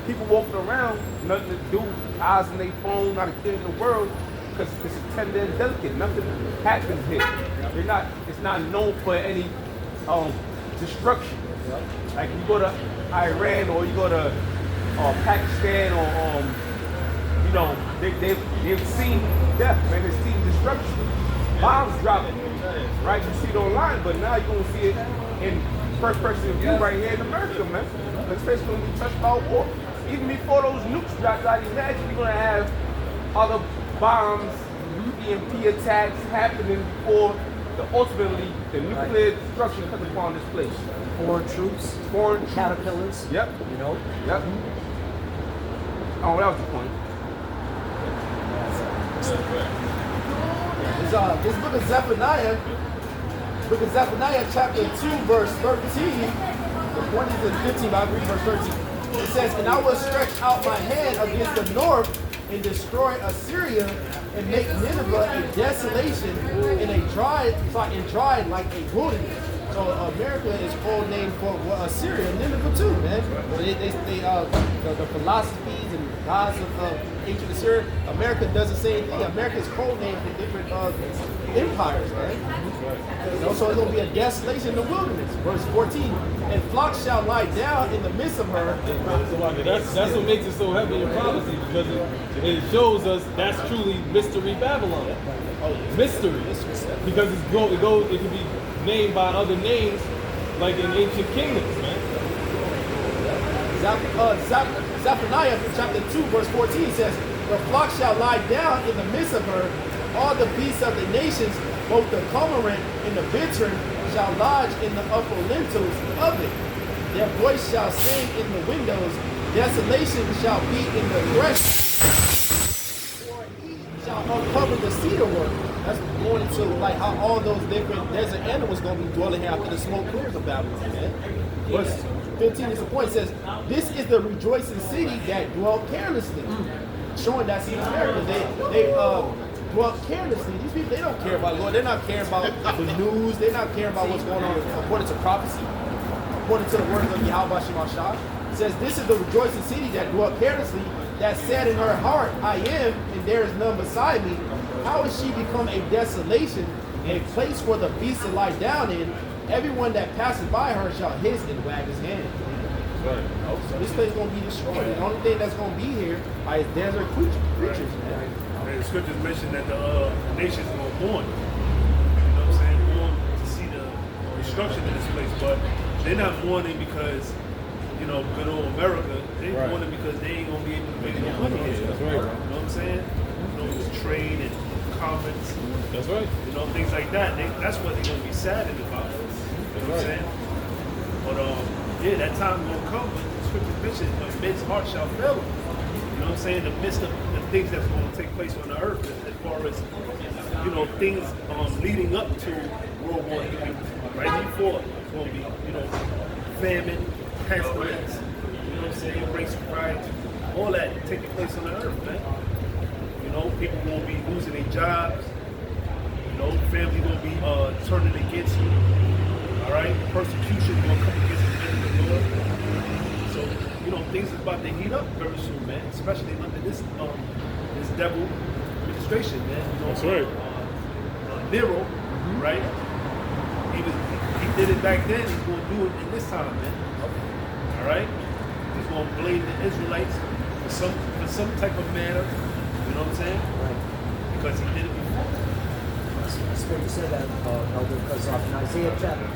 people walking around, nothing to do, eyes on their phone, not a care in the world, because it's tender and delicate. Nothing happens here. It's not known for any destruction. Like you go to Iran or you go to Pakistan or they've seen death, man. They've seen destruction, bombs dropping, right? You see it online, but now you're gonna see it in first person view right here in America, man. This place is gonna be touched by war. Even before those nukes drop out, imagine you're gonna have other bombs EMP attacks happening before ultimately the nuclear destruction comes upon this place. Foreign troops, caterpillars. Yep. You know. Yep. Oh, that was the point. This book of Zephaniah, chapter 2, verse 13. The point is in 15, but I read verse 13. It says, "And I will stretch out my hand against the north and destroy Assyria and make Nineveh a desolation and dry like a wilderness." So America is code name for Assyria and Nineveh too, man. The philosophies and gods of ancient Assyria. America does the same thing. America is code name for different empires, right? You know, so it's going to be a desolation in the wilderness. Verse 14, "And flocks shall lie down in the midst of her." That's what makes it so heavy in prophecy, because it shows us that's truly mystery Babylon. Mystery. Because it can be named by other names, like in ancient kingdoms, man. Zephaniah chapter 2 verse 14 says, "The flock shall lie down in the midst of her, all the beasts of the nations, both the cormorant and the bittern shall lodge in the upper lintels of it. Their voice shall sing in the windows, desolation shall be in the threshold, shall uncover the cedar work." That's going into like how all those different desert animals going to be dwelling after the smoke clears of Babylon, man. Verse 15 is the point. It says, "This is the rejoicing city that dwelt carelessly." Showing that's in America. They dwelt carelessly. These people, they don't care about Lord. They're not caring about the news. They're not caring about what's going on according to prophecy. According to the words of Yahweh Shemashah. It says, "This is the rejoicing city that dwelt carelessly, that said in her heart, I am, and there is none beside me. How is she become a desolation, a place for the beasts to lie down in? Everyone that passes by her shall hiss and wag his hand." Right. So this place is going to be destroyed. The only thing that's going to be here are his desert creatures, man. And the scriptures mention that the nations will mourn. You know what I'm saying? Mourn to see the destruction of this place, but they're not mourning because, you know, good old America. They're mourning because they ain't gonna be able to make any money here. That's right. You know what I'm saying? You know, it's trade and commerce. That's right. You know, things like that. That's what they're gonna be saddened about. You know what I'm saying? But yeah, that time will come when the scripture mentions men's heart shall fail them. You know what I'm saying? In the midst of the things that's going to take place on the earth, as far as, you know, things leading up to World War III, right before it's going to be, you know, famine, pestilence, you know what I'm saying, race riots, all that taking place on the earth, man. You know, people will be losing their jobs. You know, family will be turning against you. All right, persecution will come against the men of the Lord. So, you know, things is about to heat up very soon, man. Especially under this devil administration, man. You know, that's right. Nero, right? He did it back then. He's going to do it in this time, man. All right, he's going to blame the Israelites for some type of manner. You know what I'm saying? Right. Because he did it before. The scripture said that, Elder, because in Isaiah chapter,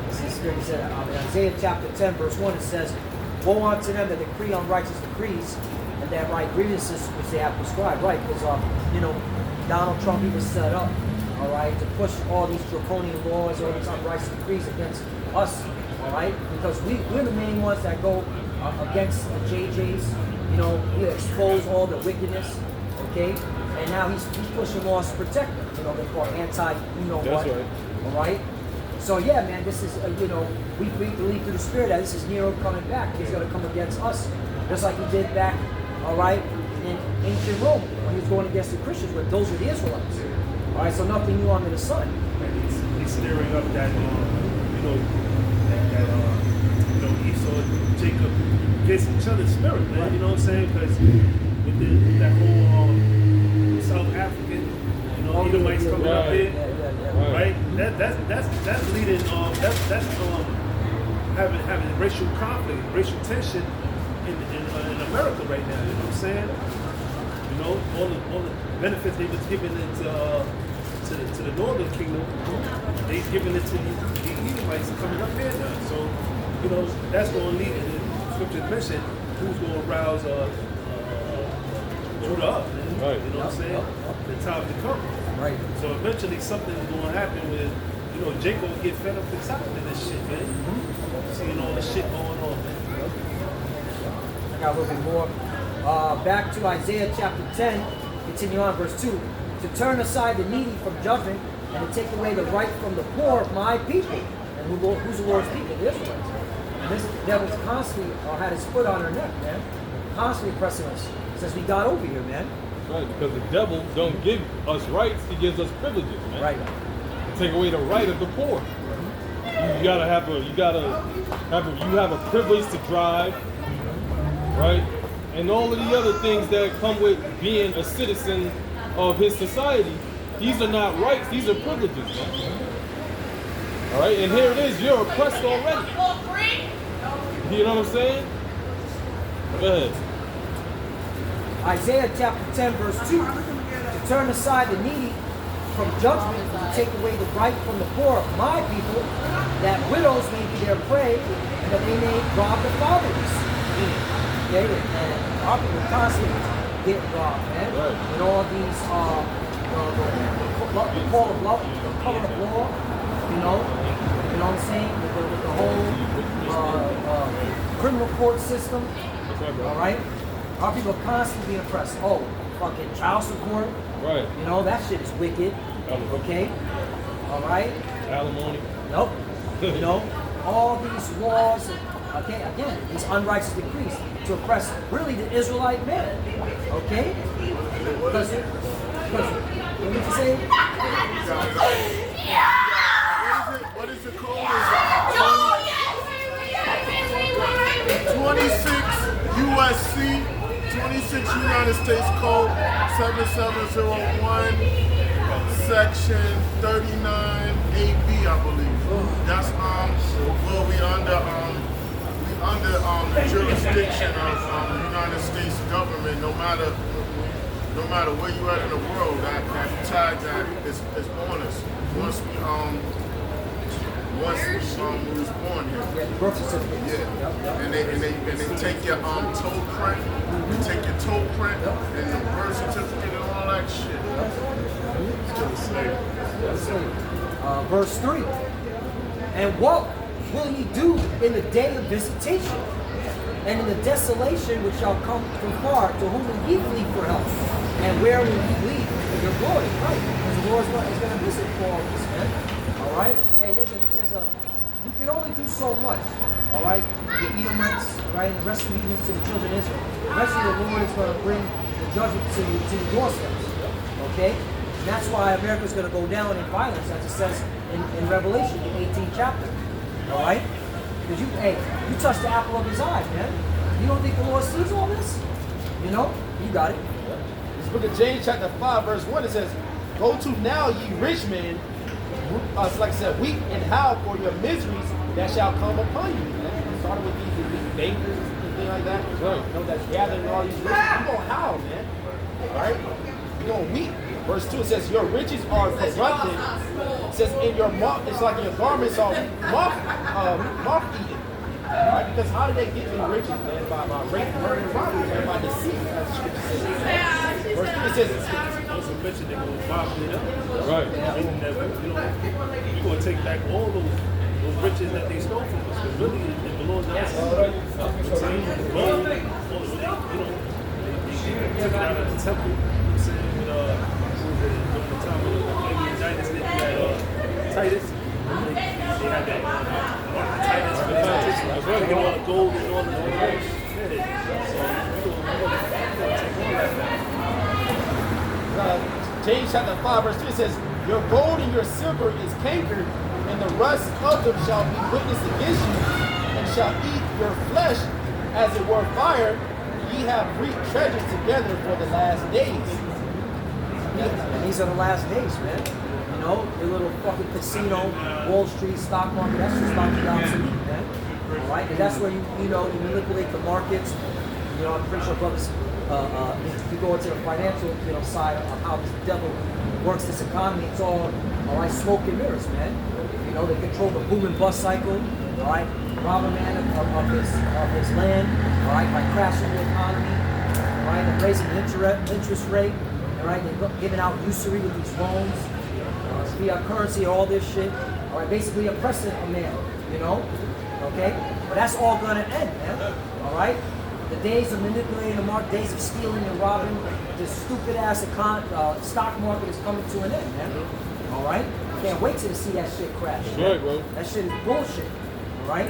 the scripture said in Isaiah chapter 10, verse 1, it says, "Woe unto them that decree unrighteous decrees, and that write grievances which they have prescribed." Right, because you know, Donald Trump, he was set up, all right, to push all these draconian laws, all these unrighteous decrees against us, all right, because we're the main ones that go against the JJs. You know, we expose all the wickedness, okay? And now he's pushing laws to protect them. You know, they're called anti-you-know-what. That's right. All right? So, yeah, man, this is, you know, we believe through the Spirit that this is Nero coming back. He's going to come against us, just like he did back, all right, in ancient Rome, when he was going against the Christians, but those were the Israelites. All right, so nothing new under the sun. He's stirring up that, you know, you know, Esau and Jacob against each other's spirit, man. Right. You know what I'm saying? Because with that whole South African, you know, Edomites coming up here, right? That's leading. That's having racial conflict, racial tension in America right now. You know what I'm saying? You know, all the benefits they was giving it to the northern kingdom, they giving it to the Edomites coming up here now. So, you know, that's going to lead. Scripture mentioned who's going to rouse Judah up, man. Right. You know what I'm saying? The time to come. Right. So eventually something's going to happen with, you know, Jacob will get fed up and tired of this shit, man. Seeing all the shit going on, man. I got a little bit more. Back to Isaiah chapter 10, continue on verse 2. To turn aside the needy from judgment and to take away the right from the poor of my people. And who's the Lord's people? The Israelites. And this devil's constantly had his foot on our neck, man. Constantly pressing us since we got over here, man. Right, because the devil don't give us rights, he gives us privileges, man. Right. To take away the right of the poor. You have a privilege to drive, right? And all of the other things that come with being a citizen of his society, these are not rights, these are privileges, man. All right, and here it is, you're oppressed already. You know what I'm saying? Go ahead. Isaiah chapter 10, verse 2. To turn aside the needy from judgment and to take away the right from the poor of my people, that widows may be their prey and that they may rob the fatherless. Okay, and our people constantly get robbed, man. Right. And all these, the call of love, the color of law, you know what I'm saying? With the whole criminal court system, all right? Our people are constantly being oppressed. Oh, fucking child support. Right. You know, that shit is wicked. Okay? All right? Alimony. Nope. You know, all these laws, okay, again, these unrighteous decrees to oppress really the Israelite man. Okay? Because what did you say? What is the code? 26 USC, 26 United States Code 7701, Section 39AB, I believe. That's where we under the jurisdiction of the United States government. No matter where you at in the world, that tag that is on us. Once we was born here. Yeah, the birth certificate. Yeah. And they take your toe print, they take your toe print and the birth certificate and all that shit. Still the slave. Verse 3. And what will ye do in the day of visitation? And in the desolation which shall come from far, to whom will ye flee for help? And where will ye leave for your glory? Right. Because the Lord is going to visit for all this, man. All right? Hey, you can only do so much. All right? The Edomites, right? And the rest of the heathens to the children of Israel. Eventually the Lord is going to bring the judgment to the doorsteps. Okay? And that's why America's going to go down in violence, as it says in Revelation, the 18th chapter. All right? Because you touched the apple of his eye, man. You don't think the Lord sees all this? You know? You got it. This book of James chapter 5 verse 1, it says, go to now ye rich men, so like I said, weep and howl for your miseries that shall come upon you. Man. Started with these bankers and things like that. Right. You know, that's gathering all these riches. You're going to howl, man. All right? You're going to weep. Verse 2, it says, your riches are corrupted. It says, in your it's like your garments are moth-eaten. All right? Because how did they get their riches, man? By rape, murder, and robbery, man. By deceit, as the scripture says. Verse 3, it says, Also mentioned they're going to bob it up. Right. We're going to take back all those riches that they stole from us. Because really, it belongs to us. The gold, they took it out of the temple. I'm saying, during the time of the Flavian dynasty, you had Titus. They had that Titus. That's right. Taking all the gold and all the gold. So we're going to take all that back. James chapter 5 verse 3 says, your gold and your silver is cankered, and the rust of them shall be witness against you, and shall eat your flesh as it were fire. Ye have reaped treasures together for the last days. And these are the last days, man. You know, your little fucking casino, Wall Street, stock market, that's just about to be obsolete, man. All right? And that's where you manipulate the markets. You know, I'm pretty sure brothers, you go into the financial, side of how this devil works this economy. It's all right, smoke and mirrors, man. You know, they control the boom and bust cycle. All right, rob a man of his land. All right, by crashing the economy. right? They're raising the interest rate, all right? They're giving out usury with these loans, fiat currency, all this shit, all right? Basically oppressing a man, you know, okay? But that's all gonna end, man, all right? The days of manipulating the market, days of stealing and robbing, this stupid ass stock market is coming to an end, man. All right? Can't wait till to see that shit crash. That's right, bro. That shit is bullshit. All right?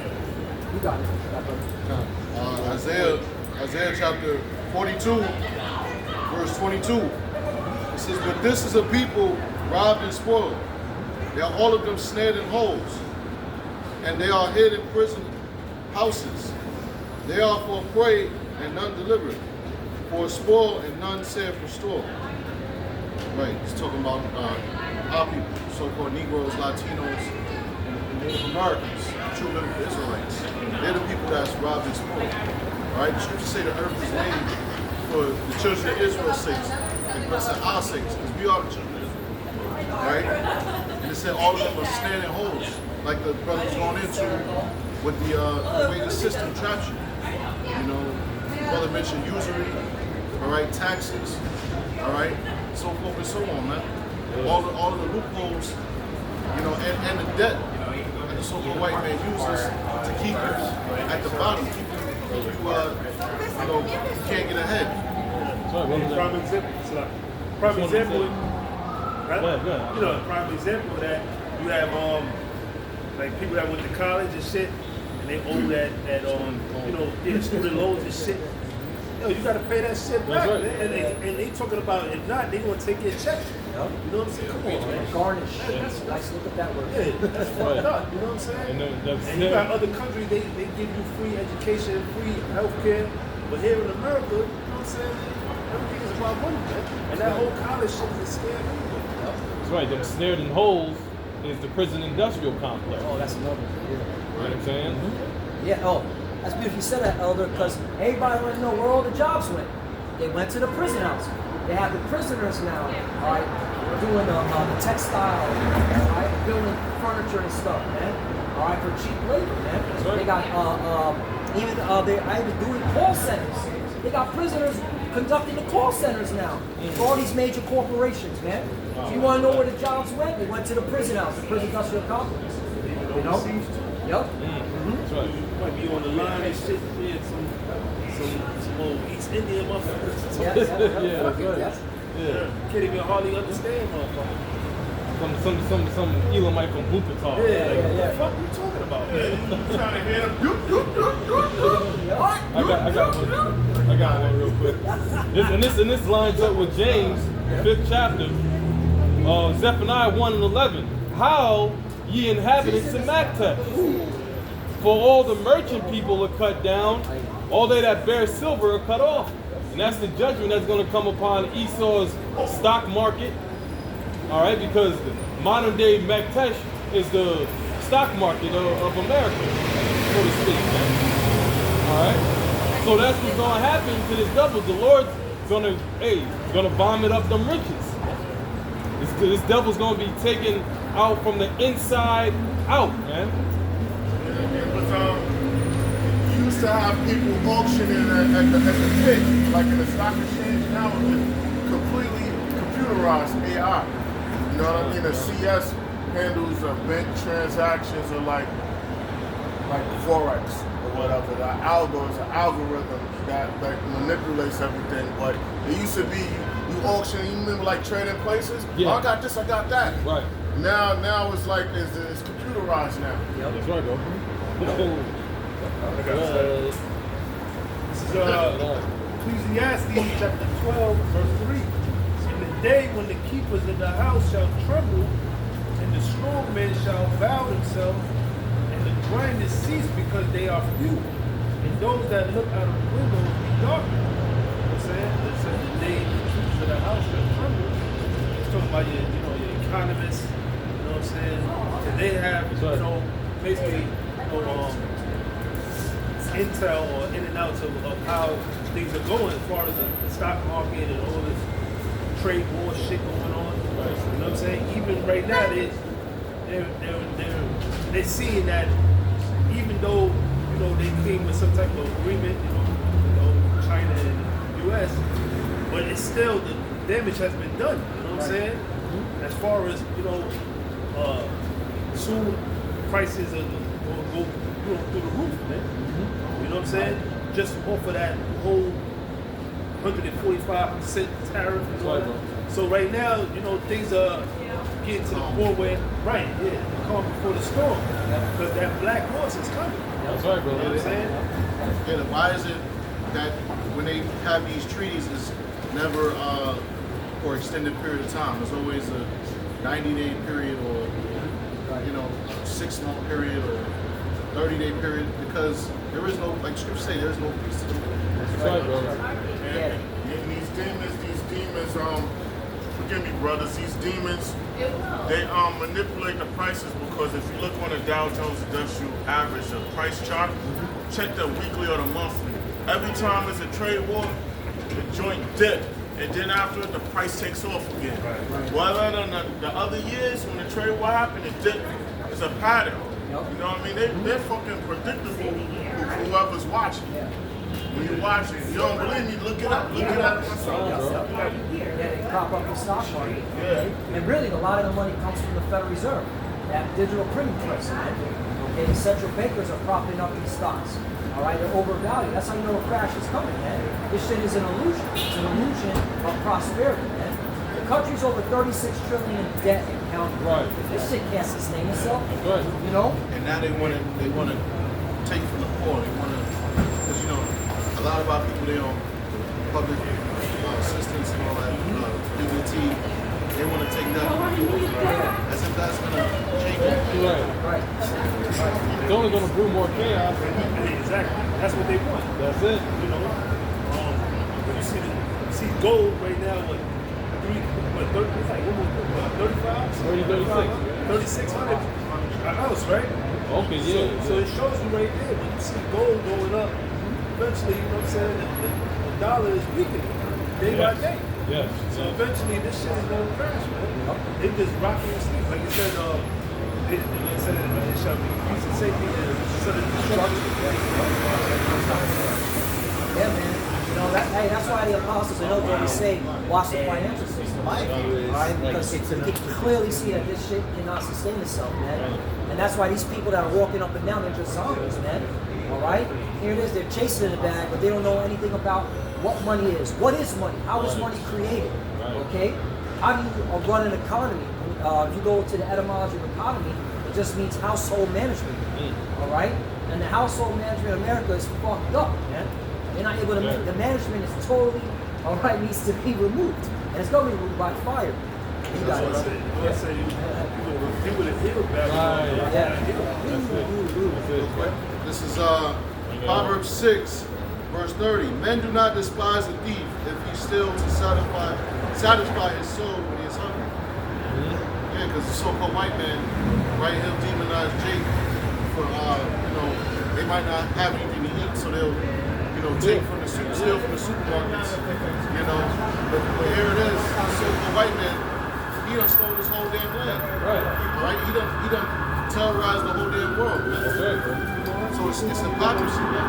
You got it. Isaiah chapter 42, verse 22. It says, "But this is a people robbed and spoiled. They are all of them snared in holes, and they are hid in prison houses. They are for prey and none delivered, for a spoil and none said restore." Right, he's talking about our people, so-called Negroes, Latinos, and Native Americans, true little Israelites. They're the people that's robbed and spoiled. Right, the scriptures say the earth is named for the children of Israel's sakes, and it's at our sakes, because we are the children of Israel. Right? And it said all of them are snared in holes, like the brother was going into with the way the system traps you. You know, brother mentioned usury, all right, taxes, all right, so forth and so on, man. All of the loopholes, you know, and the debt that the so-called white man uses to keep you at the bottom, keep you can't get ahead. Prime example, right? You know, a prime example of that, you have like people that went to college and shit, and they owe that you know, their student loans and shit. Yo, you gotta pay that shit back, right. man. And they talking about, if not, they gonna take your check. You know what I'm saying? Come on, man. Garnish. That's Nice, look at that word. Yeah, that's fucked up. You know what I'm saying? And you got other countries, they give you free education, free healthcare, but here in America, you know what I'm saying? Everything is about money, man. And that whole college shit is a scam anyway. That's right. Them snared in holes is the prison industrial complex. Oh, that's another one. You know what I'm saying? Yeah, oh, that's beautiful you said that, Elder, because everybody want to know where all the jobs went. They went to the prison house. They have the prisoners now, all right, doing the textile, all right, building furniture and stuff, man, all right, for cheap labor, man. Right. They got, they're even doing call centers. They got prisoners conducting the call centers now for all these major corporations, man. If you want to know where the jobs went, they went to the prison house, the prison industrial complex. You know? Yep. That's right. You might be on the line and shit, man, some old East Indian motherfuckers. Yeah, Yes. Yeah. Can't even hardly understand, motherfucker. Some Elamite from Bukatau. What the fuck are you talking about, man? You trying to hear them? I got one real quick. This lines up with James, 5th chapter, Zephaniah 1 and 11. How ye inhabitants of Maktesh, for all the merchant people are cut down, all they that bear silver are cut off. And that's the judgment that's going to come upon Esau's stock market. All right, because modern day Maktesh is the stock market of America, so to speak. Man. All right, so that's what's going to happen to this devil. The Lord's going to vomit up them riches. This devil's going to be taken out from the inside out, man. But you used to have people auctioning at the pit, like in the stock exchange. Now it's completely computerized AI. You know what I mean? The CS handles bank transactions or like Forex or whatever. The algo is an algorithm that manipulates everything. But it used to be you auction. You remember like trading places? Yeah. Oh, I got this. I got that. Right. Now it's like it's computerized now. Yep. That's right, bro. This is Ecclesiastes chapter 12, verse 3. In the day when the keepers of the house shall tremble, and the strong men shall bow themselves, and the grinders cease because they are few, and those that look out of the windows be darkened. You know what I'm saying? It says the day the keepers of the house shall tremble. It's talking about your economists. You know what I'm saying? And they have, basically, intel or in and outs of how things are going as far as the stock market and all this trade war shit going on. You know what I'm saying? Even right now, they're seeing that even though they came with some type of agreement, China and U.S., but it's still, the damage has been done. You know what I'm saying? As far as, soon prices are going to go through the roof, man. You know what I'm saying? Just off of that whole 145% tariff. And all that. So right now, things are getting to the point where, the calm before the storm. Because that black horse is coming. That's right, bro. You know what I'm saying? Yeah, why is it that when they have these treaties, it's never for extended period of time? It's always a 90-day period or 6-month period or 30-day period, because there is no, like Scripture say, there is no peace to the world. That's right, bro. And these demons, forgive me, brothers, these demons, they manipulate the prices, because if you look on the Dow Jones Industrial Average, the price chart, check the weekly or the monthly. Every time there's a trade war, the joint dip, and then after the price takes off again. Whether than the other years when the trade war happened, it dip is a pattern. You know what I mean? They're fucking predictable. Whoever's watching. When you watch it, you don't believe me, look it up. Look it up. They prop up the stock market. And really, a lot of the money comes from the Federal Reserve, that digital printing press. Okay, the central bankers are propping up these stocks. All right, they're overvalued. That's how you know a crash is coming, man. This shit is an illusion. It's an illusion of prosperity, man. The country's over 36 trillion in debt and counting. Right. This shit can't sustain itself. Right. You know? And now they want to take from the poor. They want to, because a lot of our people, they on public assistance and all that, DBT, they want to take that from the poor. As if that's going to change it. Right. It's only going to brew more chaos. Exactly. That's what they want. That's it. You see gold right now, it's like 35? 3,600 an ounce, right? Okay, yeah. So it shows you right there, when you see gold going up, eventually, you know what I'm saying, the dollar is weakening day by day. Yes. So eventually this shit is going to crash, man. They just rocking and sleep. Like you said, it shall be peace and safety and sudden destruction. Yeah, man. That's why the apostles and elders always say, watch the financial system. Right? Because you can clearly see that this shit cannot sustain itself, man. And that's why these people that are walking up and down, they're just zombies, man. All right? Here it is, they're chasing the bag, but they don't know anything about what money is. What is money? How is money created? Okay? How do you run an economy? If you go to the etymology of economy, it just means household management. All right? And the household management in America is fucked up, man. They're not able to make, the management is totally, needs to be removed. And it's going to be removed by fire. You got it, brother. I say you would have healed back. This is Proverbs 6, verse 30. Men do not despise a thief if he steals to satisfy his soul when he is hungry. Yeah, because the so-called white man, right, he'll demonize Jake for, they might not have anything to eat, so they'll, steal from the supermarkets, But here it is, the so-called white man, he done stole this whole damn land. Right? He done terrorized the whole damn world, man. So it's hypocrisy, man.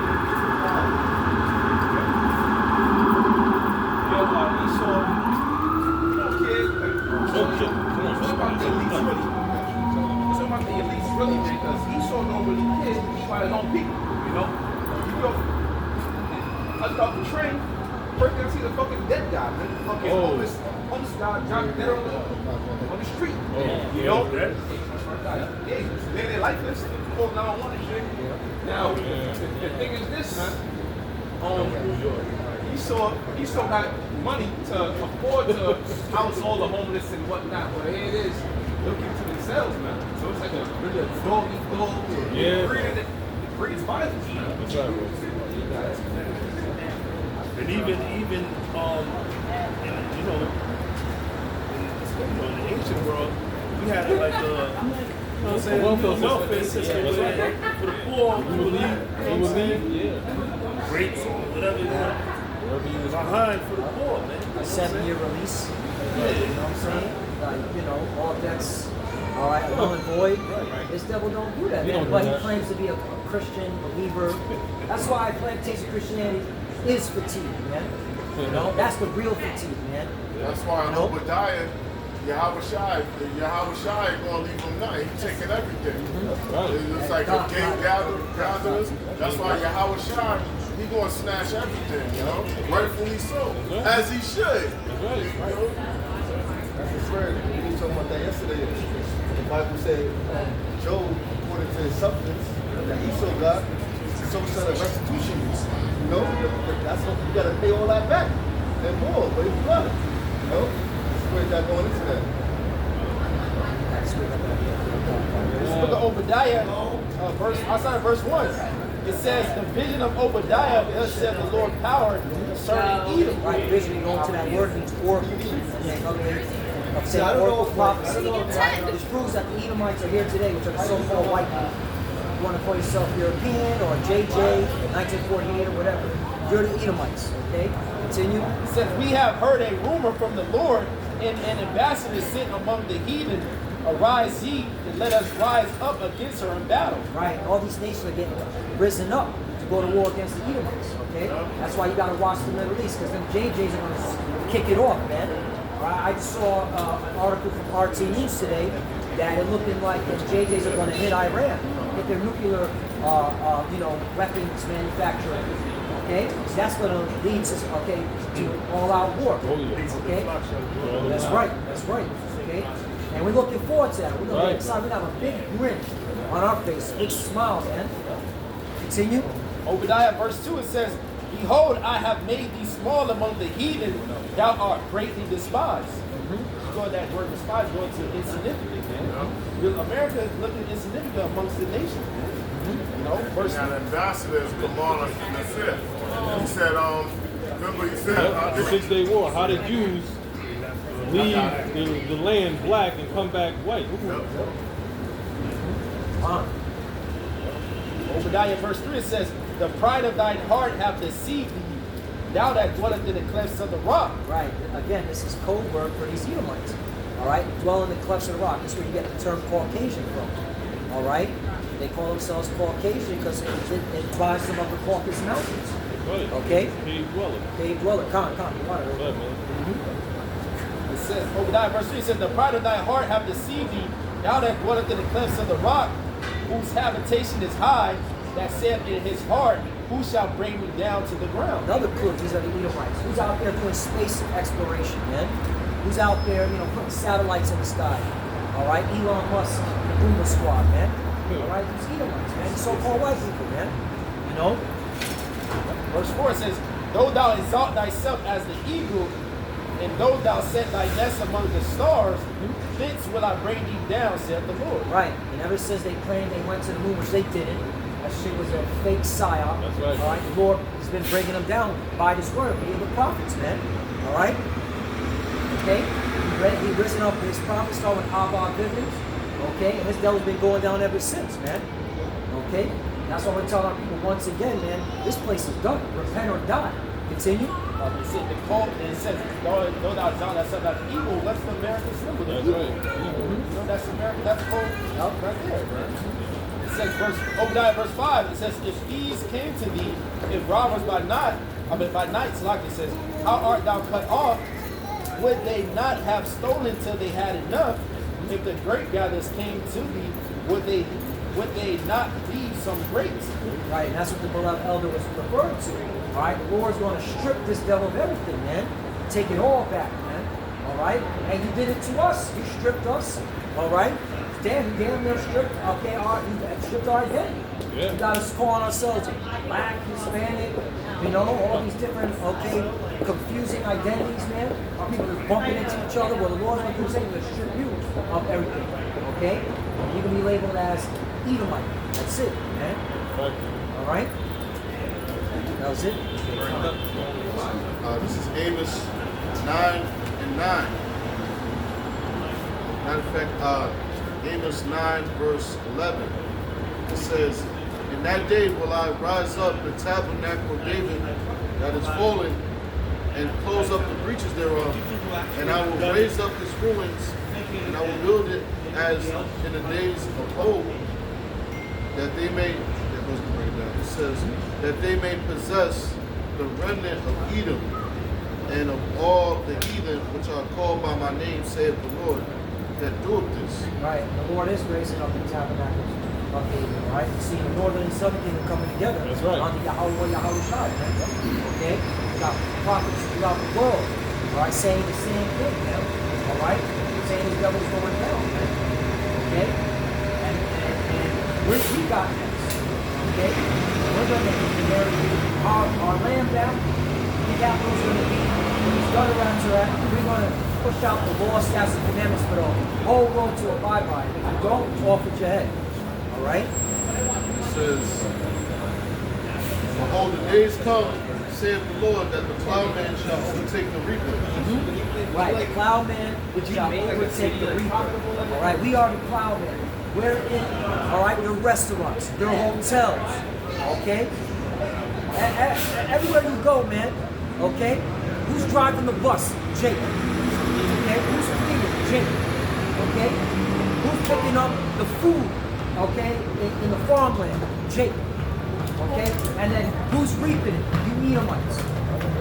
It's about the elites really, because Esau don't really care by his own people, You go up the train, first thing I see the fucking dead guy, man. Fucking homeless guy driving dead on the street. They're lifeless, called 911 and shit. Now, the thing is this, man. Esau got money to afford to house all the homeless and whatnot, but here it is, looking to themselves, man. So it's like a really dog eat dog. It breeds violence. That's right, bro. And even in the ancient world, we had like welfare system for the poor. You would leave, grapes or whatever you want behind for the poor, man. A 7-year release. You know what I'm saying? All debts. All right, null and void. This devil don't do that, man. But he claims to be a Christian believer. That's why plantation Christianity is fatigue, man. You know, that's the real fatigue, man. That's why in Obadiah, Yahweh Shai ain't gonna leave him nothing. He's taking everything. It's like a gate gatherers. That's why Yahweh Shai, he gonna snatch everything, you know? Rightfully so. As he should. That's right. You know? That's the spirit. We were talking about that yesterday. The Bible said Job, according to his substance that Esau got, so said a restitution. You know, that's what you gotta pay all that back and more, but he got it. You know, the spirit that going into that. This book of Obadiah, outside of verse 1, it says the vision of Obadiah, thus said the Lord power concerning Edom. Right, vision, you go into that word means oracle. Of saying oracle prophecy. Which proves that the Edomites are here today, which are the so-called white people. You want to call yourself European or JJ, 1948 or whatever. You're the Edomites, okay? Continue. It says, we have heard a rumor from the Lord, and an ambassador sent among the heathen. Arise ye, and let us rise up against her in battle. Right, all these nations are getting risen up to go to war against the Edomites, okay? That's why you got to watch the Middle East, because them JJs are going to kick it off, man. I just saw an article from RT News today that it looking like the JJs are going to hit Iran, hit their nuclear, weapons manufacturing. Okay, so that's going to lead to all-out war. Okay, that's right. Okay, and we're looking forward to that. We're going to get excited. We're going to have a big grin on our face, big smile, man. Continue. Obadiah verse 2, it says, behold, I have made thee small among the heathen, thou art greatly despised. Go to that word despised, going to insignificant, man. America is looking insignificant amongst the nations, man. You know, verse And ambassadors come on the fifth. He said, remember he said, The 6 Day War. How did Jews leave the land black and come back white? Obadiah verse 3, it says, the pride of thine heart hath deceived thee, thou that dwelleth in the clefts of the rock. Right. Again, this is code word for these Edomites. All right. Dwell in the clefts of the rock. That's where you get the term Caucasian from. All right. They call themselves Caucasian because it drives them up the Caucasus Mountains. Right. Okay. Cave dweller. Cave dweller. Come. You want it? Right, man. It says, Obadiah verse 3, it says, the pride of thy heart hath deceived thee, thou that dwelleth in the clefts of the rock, whose habitation is high, that saith in his heart, who shall bring me down to the ground? Another clue, these are the Edomites. Who's out there doing space exploration, man? Who's out there, putting satellites in the sky? All right, Elon Musk, the Boomer Squad, man. All right, these Edomites, man. These so-called white people, man. You know? Verse 4 says, though thou exalt thyself as the eagle, and though thou set thy nest among the stars, thence will I bring thee down, saith the Lord. Right. And ever since they claimed they went to the moon, which they didn't, that shit was a fake psyop. That's right. All right. The Lord has been bringing them down by this word, via the prophets, man. All right. Okay. He risen up. His prophets start with Abba Bivens. Okay. And this devil's been going down ever since, man. Okay. That's why we're telling our people once again, man. This place is done. Repent or die. Continue. It said, and it says, though thou exalt thyself as evil, what's the American symbol? The That's evil. right. That's America. That's called right there, man. It says, Obadiah verse 5, it says, if thieves came to thee, if robbers by night, like it says, how art thou cut off? Would they not have stolen till they had enough? If the grape gatherers came to thee, would they not leave some grapes? Right, and that's what the beloved elder was referring to. All right, the Lord's going to strip this devil of everything, man. Take it all back, man. All right, and He did it to us. He stripped us. All right, He damn near stripped. Okay, He stripped our identity. Yeah. We got us calling ourselves black, Hispanic. All these different confusing identities, man. Our people are bumping into each other. Well, the Lord's going to do is He's going to strip you of everything. Okay, you can be labeled as Edomite. That's it, man. Right. All right. That was it. This is Amos 9 and 9. Matter of fact, Amos 9 verse 11. It says, in that day will I rise up the tabernacle of David that is fallen, and close up the breaches thereof, and I will raise up his ruins, and I will build it as in the days of old, that they may, it says, that they may possess the remnant of Edom, and of all the heathen which are called by my name, saith the Lord, that doeth this. Right. The Lord is raising up the tabernacles of David, right? You see the northern and southern kingdom coming together. That's right. Under Yahweh Shai, man. Okay? We got prophets throughout the world, all right, saying the same thing, man. All right? Saying the devil's going down, man. Okay? And we got next. Okay? We're going to inherit our land down. The capital's going to be where these gutter-rats are at. We're going to push out the law, statutes, and commandments for the whole world to abide by. If you don't, off with your head. All right? It says, behold, the days come, saith the Lord, that the plowman shall overtake the reaper. Right, the plowman shall overtake the reaper. All right, we are the plowman. We're in, all right, we're restaurants, they're hotels, okay? Everywhere you go, man, okay? Who's driving the bus? Jake. Okay, who's feeding? Jake. Okay? Who's picking up the food, okay, in the farmland? Jake. Okay? And then who's reaping it? You Edomites.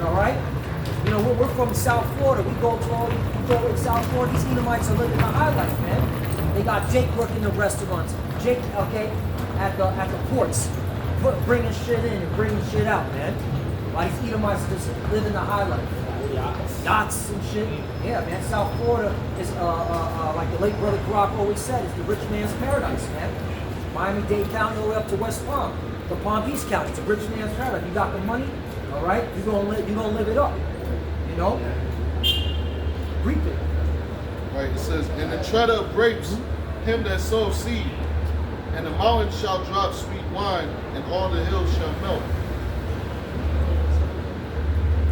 All right? You know, we're from South Florida. We go to South Florida. These Edomites are living the high life, man. They got Jake working the restaurants. Jake, okay, at the ports, bringing shit in and bringing shit out, man. Like these Edomites just living the high life. Yachts and shit. Yeah, man. South Florida is like the late brother Brock always said, is the rich man's paradise, man. Miami-Dade County all the way up to West Palm, to Palm Beach County. It's a rich man's paradise. You got the money, all right. You're gonna live it up. You know, reap it. Right, it says, and the treader of grapes, him that sows seed, and the mountains shall drop sweet wine, and all the hills shall melt.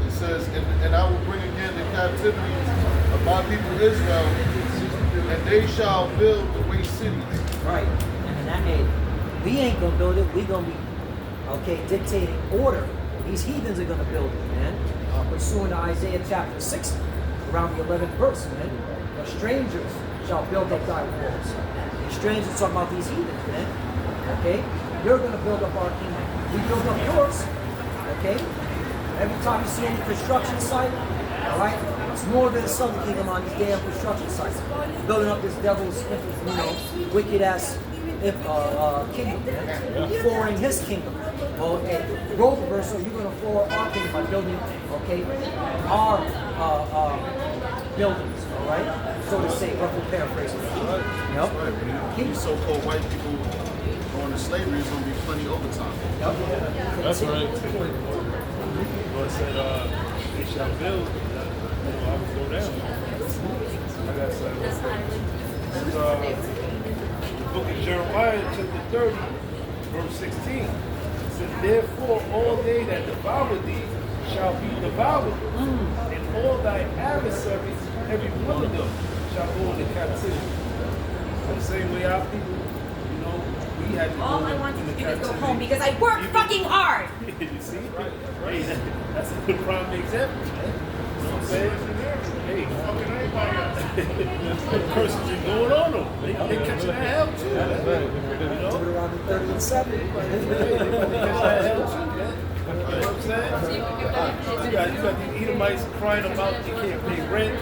It says, and I will bring again the captivity of my people Israel, and they shall build the waste cities. Right, and in that age, we ain't gonna build it. We gonna be, okay, dictating order. These heathens are gonna build it, man. Pursuant to Isaiah chapter 60, around the 11th verse, man. The strangers shall build up thy walls. The strangers talking about these heathens, man. Okay? You're going to build up our kingdom. We build up yours. Okay? Every time you see any construction site, all right, it's northern and southern kingdom on these damn construction sites. Building up this devil's, wicked ass kingdom, man. Flooring his kingdom. Well, role reversal, you're going to floor our kingdom by building, okay, our buildings, all right? So to say, roughly paraphrasing. Yep. Right. These so-called white people going to slavery is going to be plenty overtime. Yep. That's right. Lord said, they shall build, I will go down. I got something. This is the book of Jeremiah, chapter 30, verse 16. It says, therefore all they that devour thee shall be devoured, and all thy adversaries, every one of them, shall go into captivity. So the same way our people, you know, we had to All go I wanted into to do is go captivity. home because I work fucking hard. You see? Hey, that's a good prime example, man. You know what I'm saying? Hey, fucking everybody else. Curses are going on though. They catching that hell too. You know? Moving around the 30 and 70. They catching that hell too, man. You know what I'm saying? You got these Edomites crying about they can't pay rent.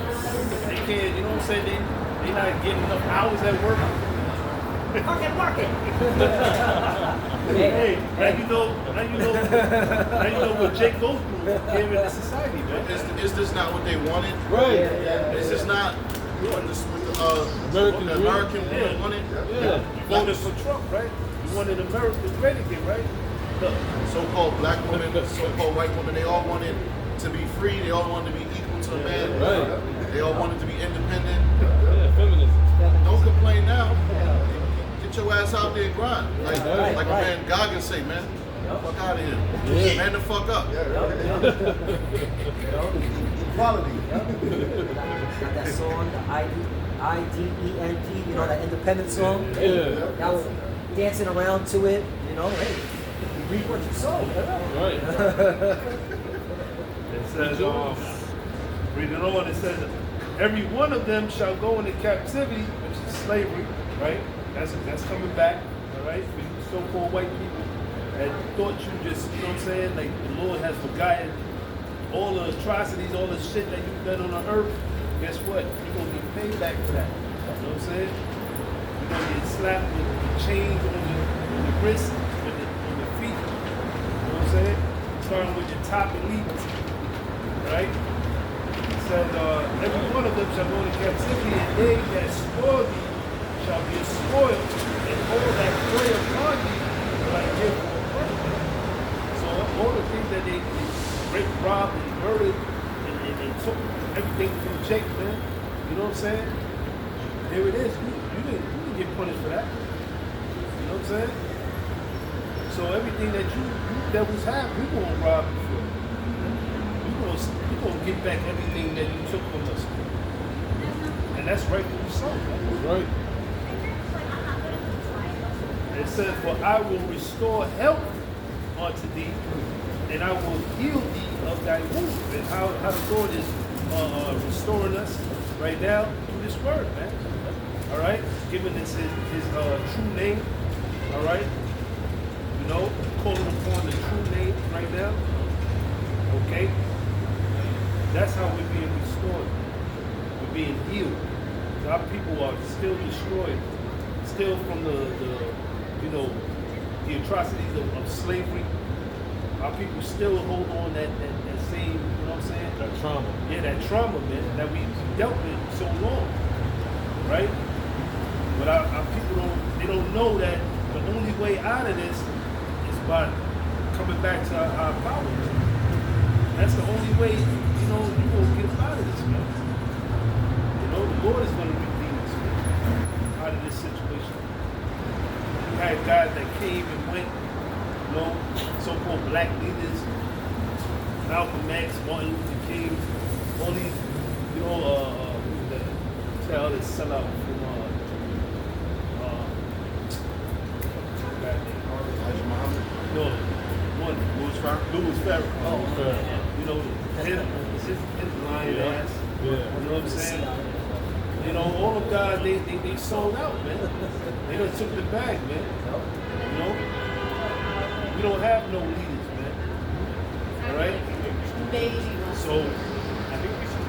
They can't, you know what I'm saying? They not getting enough hours at work. Fucking working. Hey, now you know what Jake goes through here in the society, man. Is this not what they wanted? Right. Is this not what American the dream. American woman wanted? Yeah. You voted for Trump, right? You wanted America's renegade, right? Look, So-called black women, so-called white women, they all wanted to be free. They all wanted to be equal to a man. Right. They all wanted to be independent. Yeah, feminism. Don't complain now. Get your ass out there and grind. Like Right. a man Goggins say, man. Fuck out of here. Yeah. Man the fuck up. Equality. Got that song, the IDENT, you know, that independent song? Yeah. That was dancing around to it, you know, hey, you reap what you sow. Right. it says, reading on, it says, every one of them shall go into captivity, which is slavery, right? That's coming back, all right? For you so-called white people. and thought you just, you know what I'm saying, like the Lord has forgotten all the atrocities, all the shit that you've done on the earth, guess what? You're gonna get paid back for that. You know what I'm saying? You're gonna get slapped with chains on your wrists, on your feet. You know what I'm saying? Starting with your top elite, right? It says, every one of them shall go into captivity, and they that spoil thee shall be spoiled, and all that prey upon thee will I give for a prey. So all the things that they raped, robbed, and murdered, and took everything from Jake, man. You know what I'm saying? There it is. You didn't get punished for that. You know what I'm saying? So everything that you devils have, we gonna rob you for. We gonna get back everything that you took from us. And that's rightfully so. Right. It says, for I will restore health unto thee, and I will heal thee of thy wounds. And how the Lord is restoring us right now through this word, man. All right? Giving us his true name. All right? You know, calling upon the true name right now. Okay? That's how we're being restored. We're being healed. Our people are still destroyed, still from the atrocities of slavery. Our people still hold on that same, you know what I'm saying? That trauma. Yeah, that trauma, man, that we dealt with so long, right? But our people don't know that the only way out of this is by coming back to our power. That's the only way, you know, you're going to get out of this, man. You know, the Lord is going to redeem us, man, out of this situation. We had guys that came and went, you know, so-called black leaders, Malcolm X, Martin Luther King, all these, you know, tell this sellout from, no, one, Louis Farrakhan. Oh, okay. You know, his lying ass. Yeah. You know what I'm saying? You know, all of guys, they sold out, man. They done took the bag, man. You know? We don't have no leaders, man. All right? So,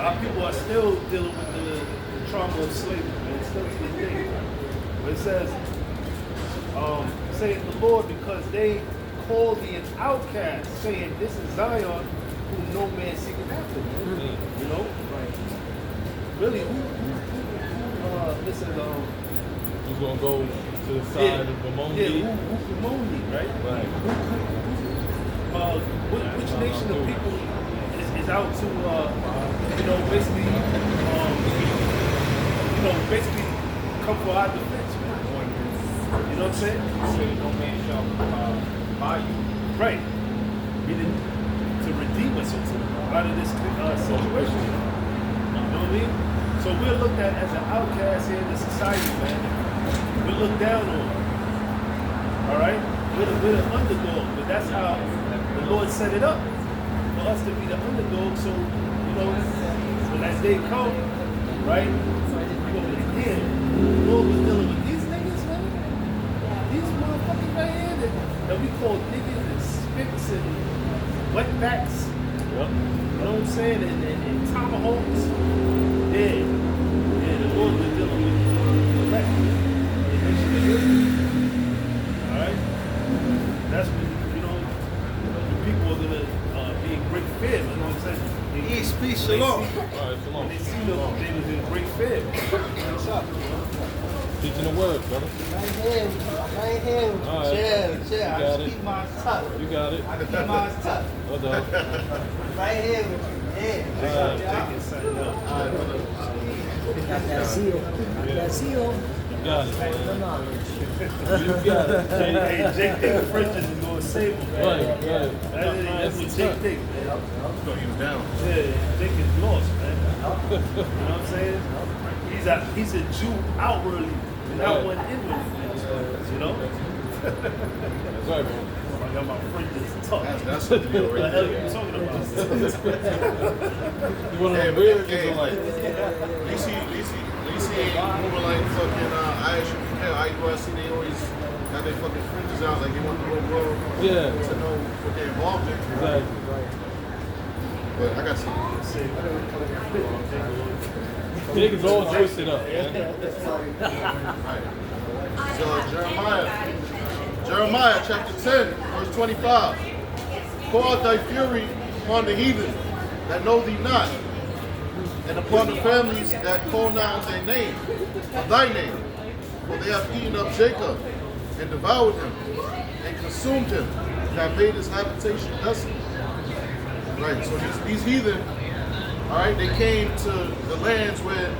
our people are still dealing with the trauma of slavery, man. Still to this day. But it says, saith the Lord, because they call thee an outcast, saying, this is Zion, whom no man seeketh after. You know? Right. Really, listen, Who's gonna go to the side of Bemondi? Yeah, who Bemondi, right? Right. Which nation of people is out to, you know, basically, basically come for our defense, man. You know what I'm saying? Say no man shall buy you. Right. Meaning to redeem us out of this situation. You know what I mean? So we're looked at as an outcast here in the society, man. We're looked down on. All right? We're the underdog, but that's how the Lord set it up. For us to be the underdog, so, you know, when that day comes, right? We're going to be here. The Lord was dealing with these niggas, man. These motherfuckers right here that we call niggas and spits and wetbacks. Yep. You know what I'm saying? And tomahawks. Yeah. Yeah, the Lord was dealing with that. Alright? That's when, you know, the people are going to be in great fear. You know what I'm saying? Peace, shalom. All right, shalom. When they see them, they was in great fear. What's up? Teaching the word, brother. Right here. All right. Chill. You I got just it. keep mine tough. You got it. I keep mine tough. Well done. Right here with you. Yeah. Taking something else. Got that seal. Got that seal. You got it. The knowledge. You got it. Hey, Jake think the French is going to save him, man. Right. That's what Jake think, man. He was down. Yeah, Jake is lost, man. You know what I'm saying? He's a Jew outwardly, not one inwardly. You know? That's right, bro. I got my fringes tough. That's what you What the hell are you already talking about? You one of them weird Israelites. You see, moving like fucking ISU, IUSC, they always got their fucking fringes out like they want the whole world to know what they're involved in. Exactly. But I got some. Jake is all twisted up, man. Right. So Jeremiah chapter 10, verse 25. Pour out thy fury upon the heathen that know thee not, and upon the families that call not on their name, of thy name. For they have eaten up Jacob, and devoured him, and consumed him, and have made his habitation desolate. Right, so these heathen, all right, they came to the lands where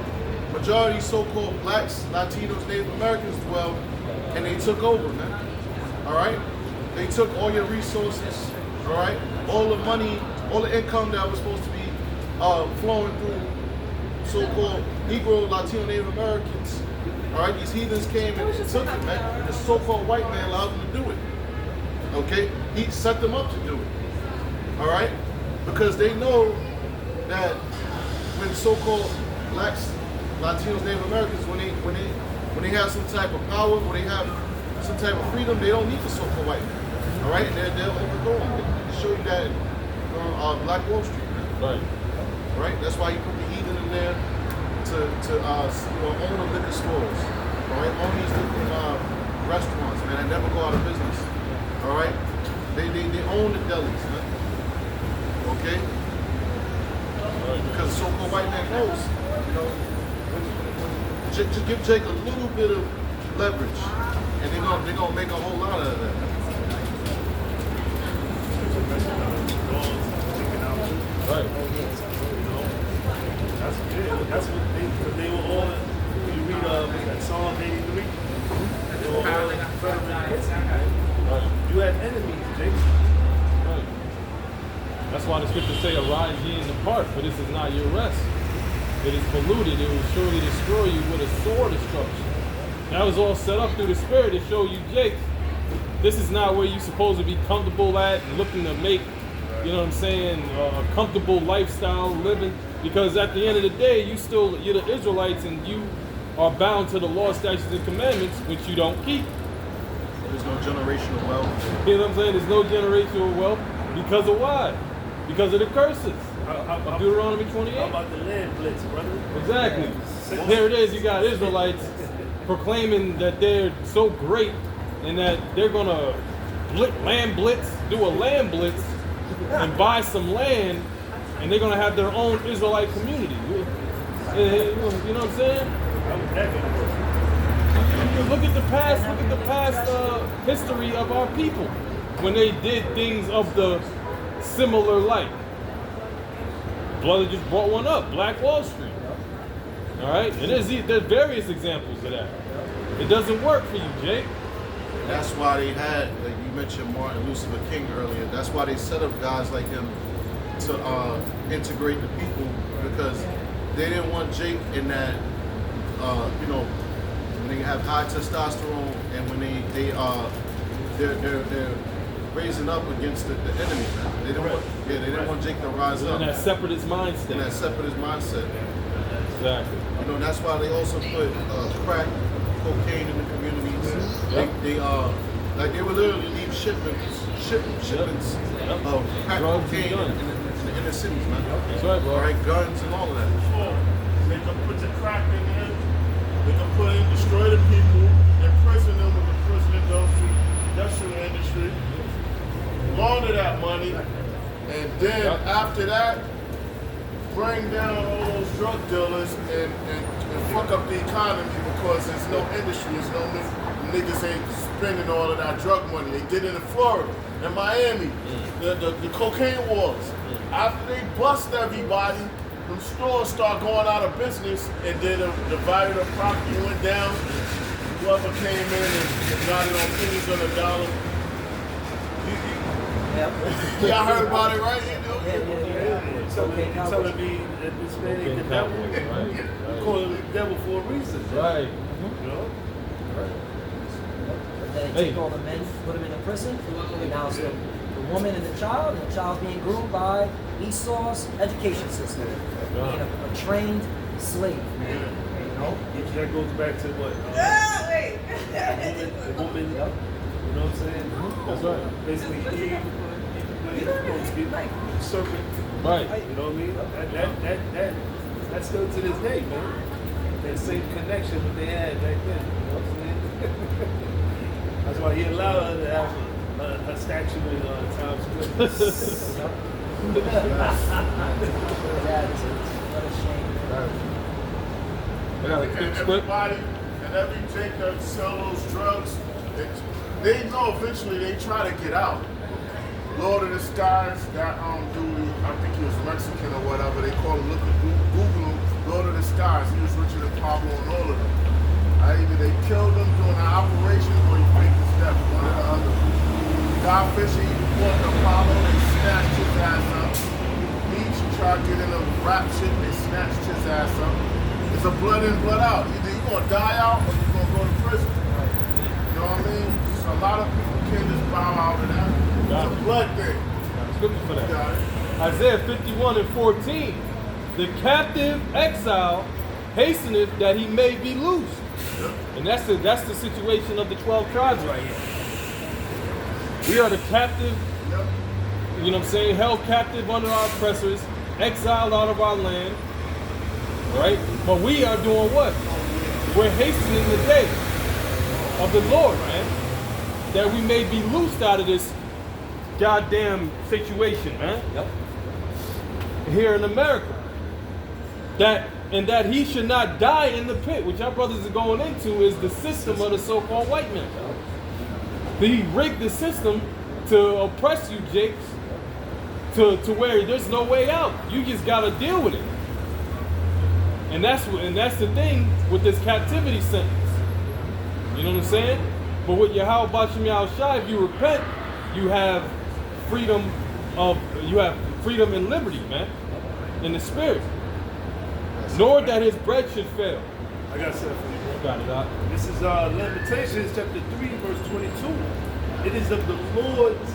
majority so-called blacks, Latinos, Native Americans dwell, and they took over, man. All right, they took all your resources, all right, all the money, all the income that was supposed to be flowing through so-called Negro, Latino, Native Americans. All right, these heathens came and took it, man. The so-called white man allowed them to do it. Okay, he set them up to do it. All right, because they know that when so-called blacks, Latinos, Native Americans, when they have some type of power, when they have some type of freedom, they don't need the so-called white man. All right, and they'll overthrow them. They show you that on Black Wall Street, man. Right. Right, that's why you put the heathen in there to own the liquor stores. All right, own these different restaurants, man. That never go out of business. All right, they own the delis, man. Okay, because the so-called white man knows, just give Jake a little bit of leverage, and they're gonna make a whole lot of that. Right. That's what they were all. You read that Psalm 83. They were all you had enemies, Jake. Right. That's why the scriptures say, arise ye and depart, for this is not your rest. It is polluted, it will surely destroy you with a sore destruction. That was all set up through the Spirit to show you, Jake, this is not where you're supposed to be comfortable at and looking to make, you know what I'm saying, a comfortable lifestyle living. Because at the end of the day, you're the Israelites and you are bound to the law, statutes, and commandments, which you don't keep. There's no generational wealth. You know what I'm saying? There's no generational wealth. Because of why? Because of the curses. Of Deuteronomy 28. How about the land blitz, brother? Exactly. There it is. You got Israelites proclaiming that they're so great and that they're going to do a land blitz, and buy some land, and they're going to have their own Israelite community. You know what I'm saying? Look at the past history of our people when they did things of the similar like. Brother just brought one up, Black Wall Street. All right, and there's various examples of that. It doesn't work for you, Jake. That's why they had, like you mentioned Martin Luther King earlier, that's why they set up guys like him to integrate the people, because they didn't want Jake in that, when they have high testosterone and when they're raising up against the enemy, man. They didn't want Jake to rise up. In that separatist mindset. Exactly. That's why they also put crack, cocaine in the communities. Yep. They would literally leave shipments of crack, drugs, cocaine in the inner cities, man. That's right, bro. All right, guns and all of that. They can put the crack in there. They can destroy the people, imprison them with the prison industrial industry, launder that money, and then after that, bring down all those drug dealers and fuck up the economy because there's no industry, there's no niggas ain't spending all of that drug money. They did it in Florida, in Miami, the cocaine wars. After they bust everybody, them stores start going out of business, and then the value of property went down. Whoever came in and got it on pennies on the dollar. Y'all heard about it, right? Telling me that this man ain't the devil. You call him the devil for a reason. Right. Then they take all the men, put them in the prison, and now it's the woman and the child's being groomed by Esau's education system, being a trained slave. You know? That goes back to what? Wait. The woman, you know what I'm saying? That's right. Basically, Eve, supposed to be like serpent. Right. You know what I mean? That's still to this day, man. That same connection that they had back then. You know what I'm saying? That's why he allowed her to have a statue in Times Square. Yeah, it's what a shame. I got a And quick script. everybody and every Jake that sell those drugs, they know eventually they try to get out. Lord of the Skies, that dude, I think he was Mexican or whatever, they call him, look at Google him, Lord of the Skies. He was richer than Pablo and all of them. Either they killed him during an operation or he faked his death, one or the other. God Fisher, he fought Apollo, they snatched his ass up. Beach, he tried getting a rap shit, they snatched his ass up. It's a blood in, blood out. Either you're gonna die out or you're gonna go to prison. You know what I mean? So a lot of people can't just bow out of that. It's a blood thing. Scripture for You that. got it. Isaiah 51 and 14. The captive exile hasteneth that he may be loosed. And that's the situation of the 12 tribes right here. We are the captive, Yep. you know what I'm saying, held captive under our oppressors, exiled out of our land. Right? But we are doing what? We're hastening the day of the Lord, man. That we may be loosed out of this goddamn situation, man. Yep. Here in America. That he should not die in the pit, which our brothers are going into, is the system of the so-called white man. He rigged the system to oppress you, Jakes, to where there's no way out. You just gotta deal with it. And that's the thing with this captivity sentence. You know what I'm saying? But with Yahweh Bashim Yahushai, if you repent, you have freedom and liberty, man, in the spirit. Nor that his bread should fail. I got something for you, bro. Got it, Doc. This is Lamentations chapter 3, verse 22. It is of the Lord's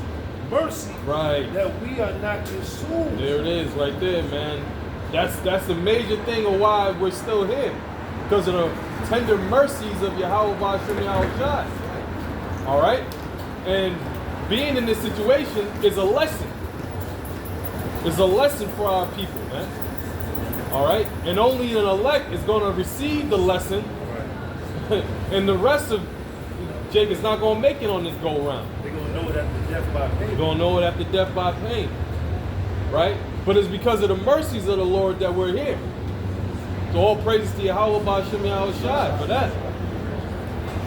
mercy Right. that we are not consumed. There it is, right there, man. That's the major thing of why we're still here. Because of the tender mercies of Yahweh Bashim Yahushai. All right? And being in this situation is a lesson. It's a lesson for our people, man. All right? And only an elect is going to receive the lesson. And the rest of Jake is not going to make it on this go round. They're going to know it after death by pain. You're going to know it after death by pain. Right? But it's because of the mercies of the Lord that we're here. So all praises to Yahweh Bashim Yahushai for that.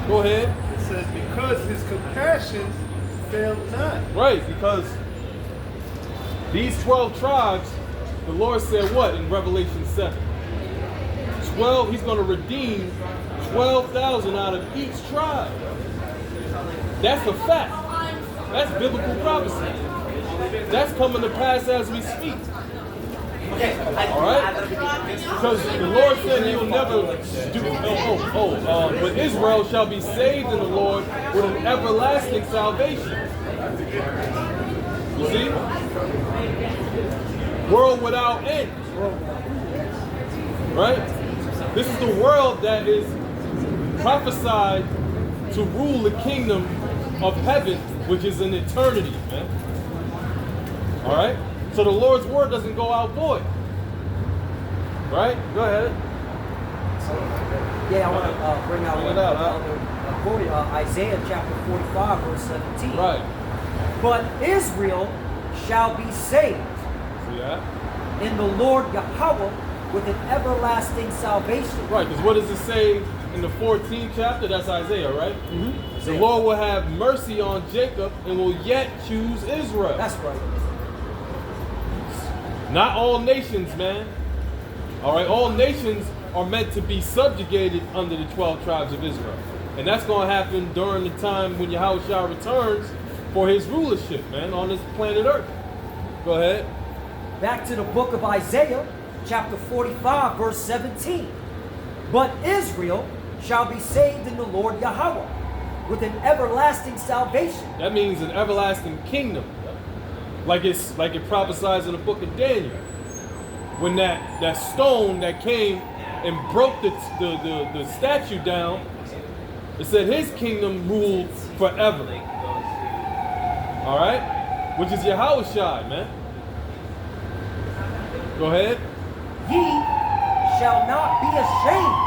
Go ahead. It says, because his compassions fail not. Right, because these 12 tribes, the Lord said what in Revelation 7? 12, he's going to redeem 12,000 out of each tribe. That's a fact. That's biblical prophecy. That's coming to pass as we speak. All right? Because the Lord said he'll never do, but Israel shall be saved in the Lord with an everlasting salvation. You see? World without end. Right? This is the world that is prophesied to rule the kingdom of heaven, which is in eternity, man. All right? So the Lord's word doesn't go out void. Right? Go ahead. Yeah, I want to bring out Bring it out, quote, Isaiah chapter 45, verse 17. Right. But Israel shall be saved See that? in the Lord Yahweh with an everlasting salvation. Right, because what does it say in the 14th chapter? That's Isaiah, right? Mm-hmm. The Lord will have mercy on Jacob and will yet choose Israel. That's right. Not all nations, man. All right, all nations are meant to be subjugated under the 12 tribes of Israel. And that's going to happen during the time when Yahushua returns for his rulership, man, on this planet Earth. Go ahead. Back to the book of Isaiah, chapter 45, verse 17. But Israel shall be saved in the Lord Yahweh with an everlasting salvation. That means an everlasting kingdom. Like it prophesies in the book of Daniel. When that stone that came and broke the statue down, it said his kingdom ruled forever. All right? Which is Yahushua, man. Go ahead. Ye shall not be ashamed,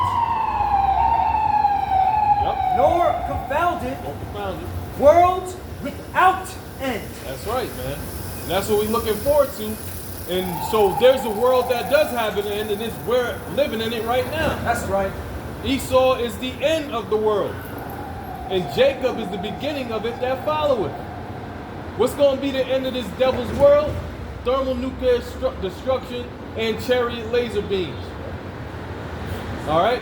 Yep. nor confounded, Don't confound it. world without end. That's right, man. And that's what we're looking forward to. And so there's a world that does have an end, and we're living in it right now. That's right. Esau is the end of the world, and Jacob is the beginning of it that followeth. What's going to be the end of this devil's world? Thermonuclear destruction and chariot laser beams. All right?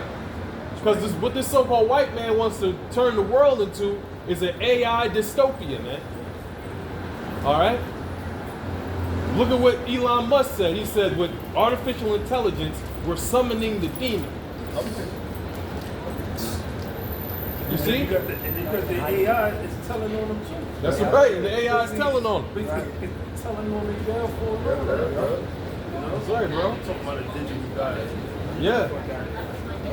Because what this so-called white man wants to turn the world into is an AI dystopia, man. All right? Look at what Elon Musk said. He said, with artificial intelligence, we're summoning the demon. You see? And you got the AI is telling on them too. That's right. And the AI is telling on them. It's telling on them down for a little. That's right, bro. I'm talking about a digital guy. Yeah.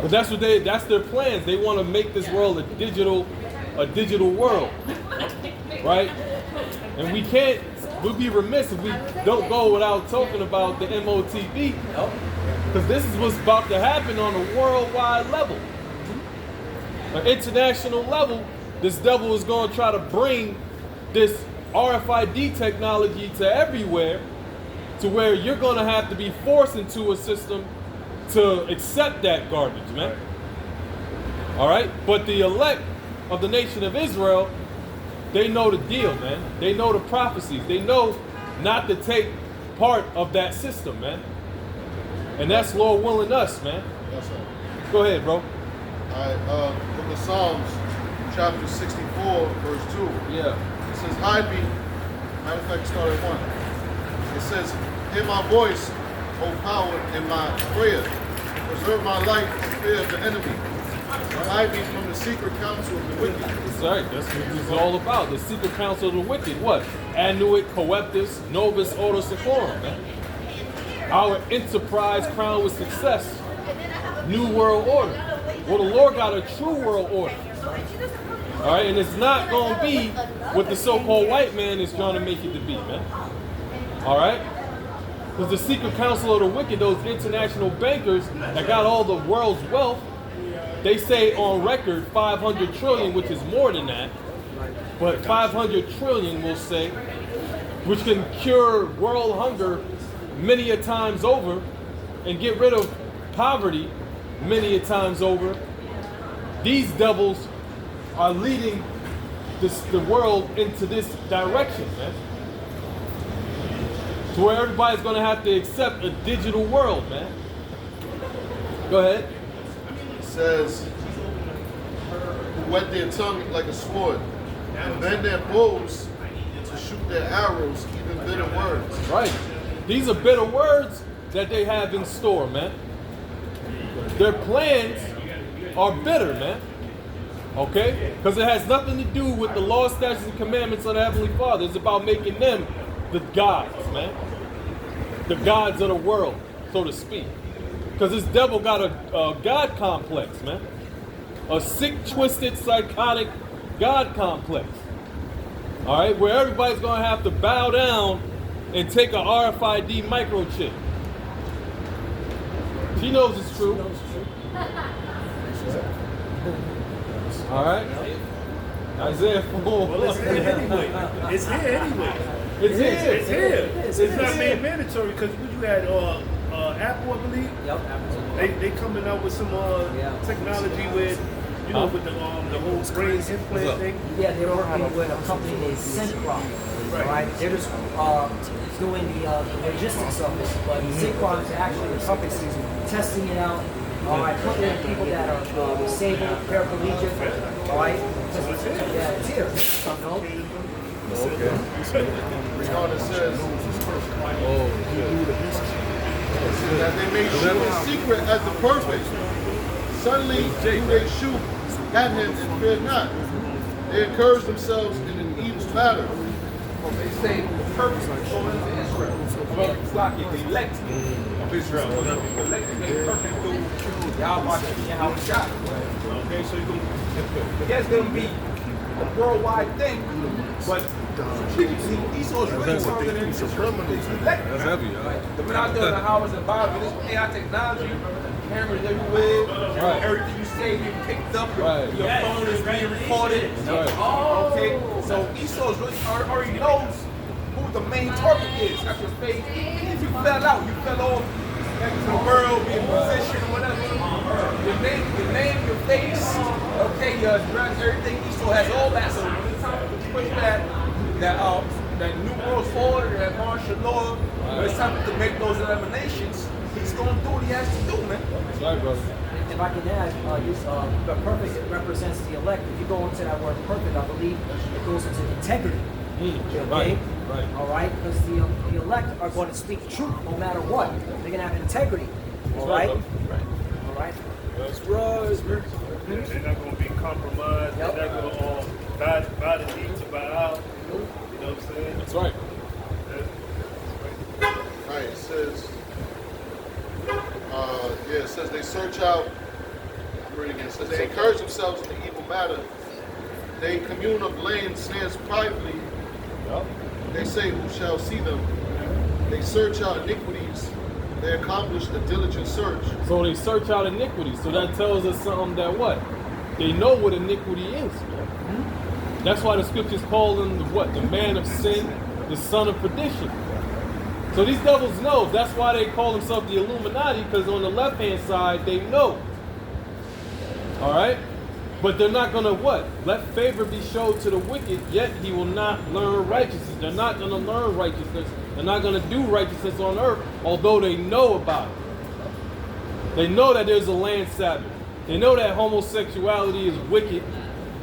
But that's their plans. They want to make this world a digital world. Right? And we'll be remiss if we don't go without talking about the MOTV. Because this is what's about to happen on a worldwide level. An international level, this devil is going to try to bring this RFID technology to everywhere, to where you're going to have to be forced into a system to accept that garbage, man. All right? But the elect of the nation of Israel, they know the deal, man. They know the prophecies. They know not to take part of that system, man. And that's Lord willing us, man. That's right. Go ahead, bro. All right, Book of Psalms, chapter 64, verse 2. Yeah. It says, hide me. Matter of fact, start at 1. It says, hear my voice, O power, in my prayer. Preserve my life from fear of the enemy. Hide me from the secret counsel of the wicked. That's right. That's what this is all about. The secret counsel of the wicked. What? Annuit coeptis novus ordo seclorum, man. Our enterprise crowned with success. New world order. Well, the Lord got a true world order. All right, and it's not going to be what the so-called white man is trying to make it to be, man. All right? Because the secret counsel of the wicked, those international bankers that got all the world's wealth, they say on record 500 trillion, which is more than that. But 500 trillion, we'll say, which can cure world hunger many a times over and get rid of poverty many a times over. These devils are leading the world into this direction, man. To where everybody's going to have to accept a digital world, man. Go ahead. It says, who whet their tongue like a sword, and bend their bows to shoot their arrows, even bitter words. Right. These are bitter words that they have in store, man. Their plans are bitter, man. Okay? Because it has nothing to do with the law, statutes, and commandments of the Heavenly Father. It's about making them the gods, man. The gods of the world, so to speak. Because this devil got a God complex, man. A sick, twisted, psychotic God complex. All right? Where everybody's going to have to bow down and take a RFID microchip. She knows it's true. All right? Isaiah 4. Well, it's here anyway. It's here anyway. It's here. It's here. It's not made mandatory because you had Apple, I believe. Yep, absolutely. They coming out with some technology with, you know, with the whole brain implant thing. Yeah, they're working with a company named Synchron. Right? They're just doing the logistics of it, but Synchron is actually the company testing it out. All right, putting in people that are disabled, paraplegic. All right, yeah, it's here. You know? It says, that they may shoot in secret as the perfect. Suddenly do they shoot at him and fear not. They encourage themselves in an evil matter. They say the purpose of going to Israel. Well, it's like it's elected. of Israel. The elected they perking through y'all watching how it shot. Okay, so it's gonna be a worldwide thing, but strategically, Esau's really targeting his elected. That's heavy, yeah. The men out there in the hours and bottom of this AI technology, cameras everywhere, everything you say being picked up, your phone is being recorded. Okay, so Esau's really already knows who the main target is. That's your face. If you fell out, you fell off into the world, be a musician or whatever. Your name, your face, okay, your address, everything. Esau has all that. So when it's time to push that new world order, that martial law, when it's time to make those eliminations, he's going to do what he has to do, man. That's right, brother. If I can add, the perfect represents the elect. If you go into that word perfect, I believe it goes into integrity. Okay? Right. All right? Because the elect are going to speak truth no matter what. They're going to have integrity. All right? All right? That's right. They're not going to be compromised. Yep. They're not going to buy the need to buy out. You know what I'm saying? That's right. All right, it says, it says they search out, I'm reading it, it says they encourage themselves in the evil matter. They commune of laying snares privately. Yep. They say, who shall see them? They search out iniquities. They accomplish a diligent search. So they search out iniquity. So that tells us something that what? They know what iniquity is. That's why the scriptures call him the man of sin, the son of perdition. So these devils know. That's why they call themselves the Illuminati, because on the left-hand side, they know. All right? But they're not going to what? Let favor be showed to the wicked, yet he will not learn righteousness. They're not going to learn righteousness. They're not going to do righteousness on earth, although they know about it. They know that there's a land Sabbath. They know that homosexuality is wicked,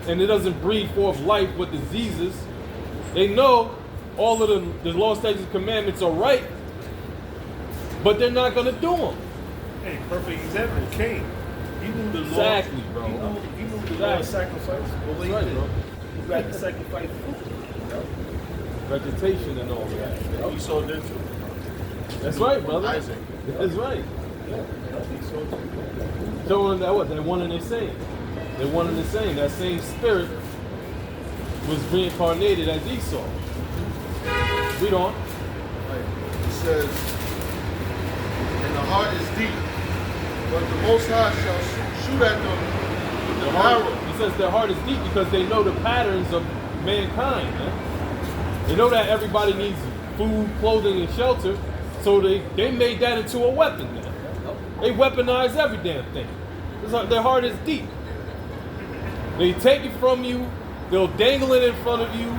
and it doesn't breed forth life but diseases. They know all of the law, statutes, and commandments are right, but they're not going to do them. Hey, perfect example, Cain. He knew the law. Exactly, bro. He knew the law of sacrifice. But what he That's right, did, bro. he got to sacrifice food. Vegetation and all of that. Esau did too. That's right, brother. Isaac. That's right. Esau too. Showing that what? They're one and the same. They're one and the same. That same spirit was reincarnated as Esau. Read on. Right. It says, and the heart is deep, but the Most High shall shoot at them with the arrow. He says their heart is deep because they know the patterns of mankind, man. They know that everybody needs food, clothing, and shelter, so they made that into a weapon, man. They weaponize every damn thing. Their heart is deep. They take it from you, they'll dangle it in front of you,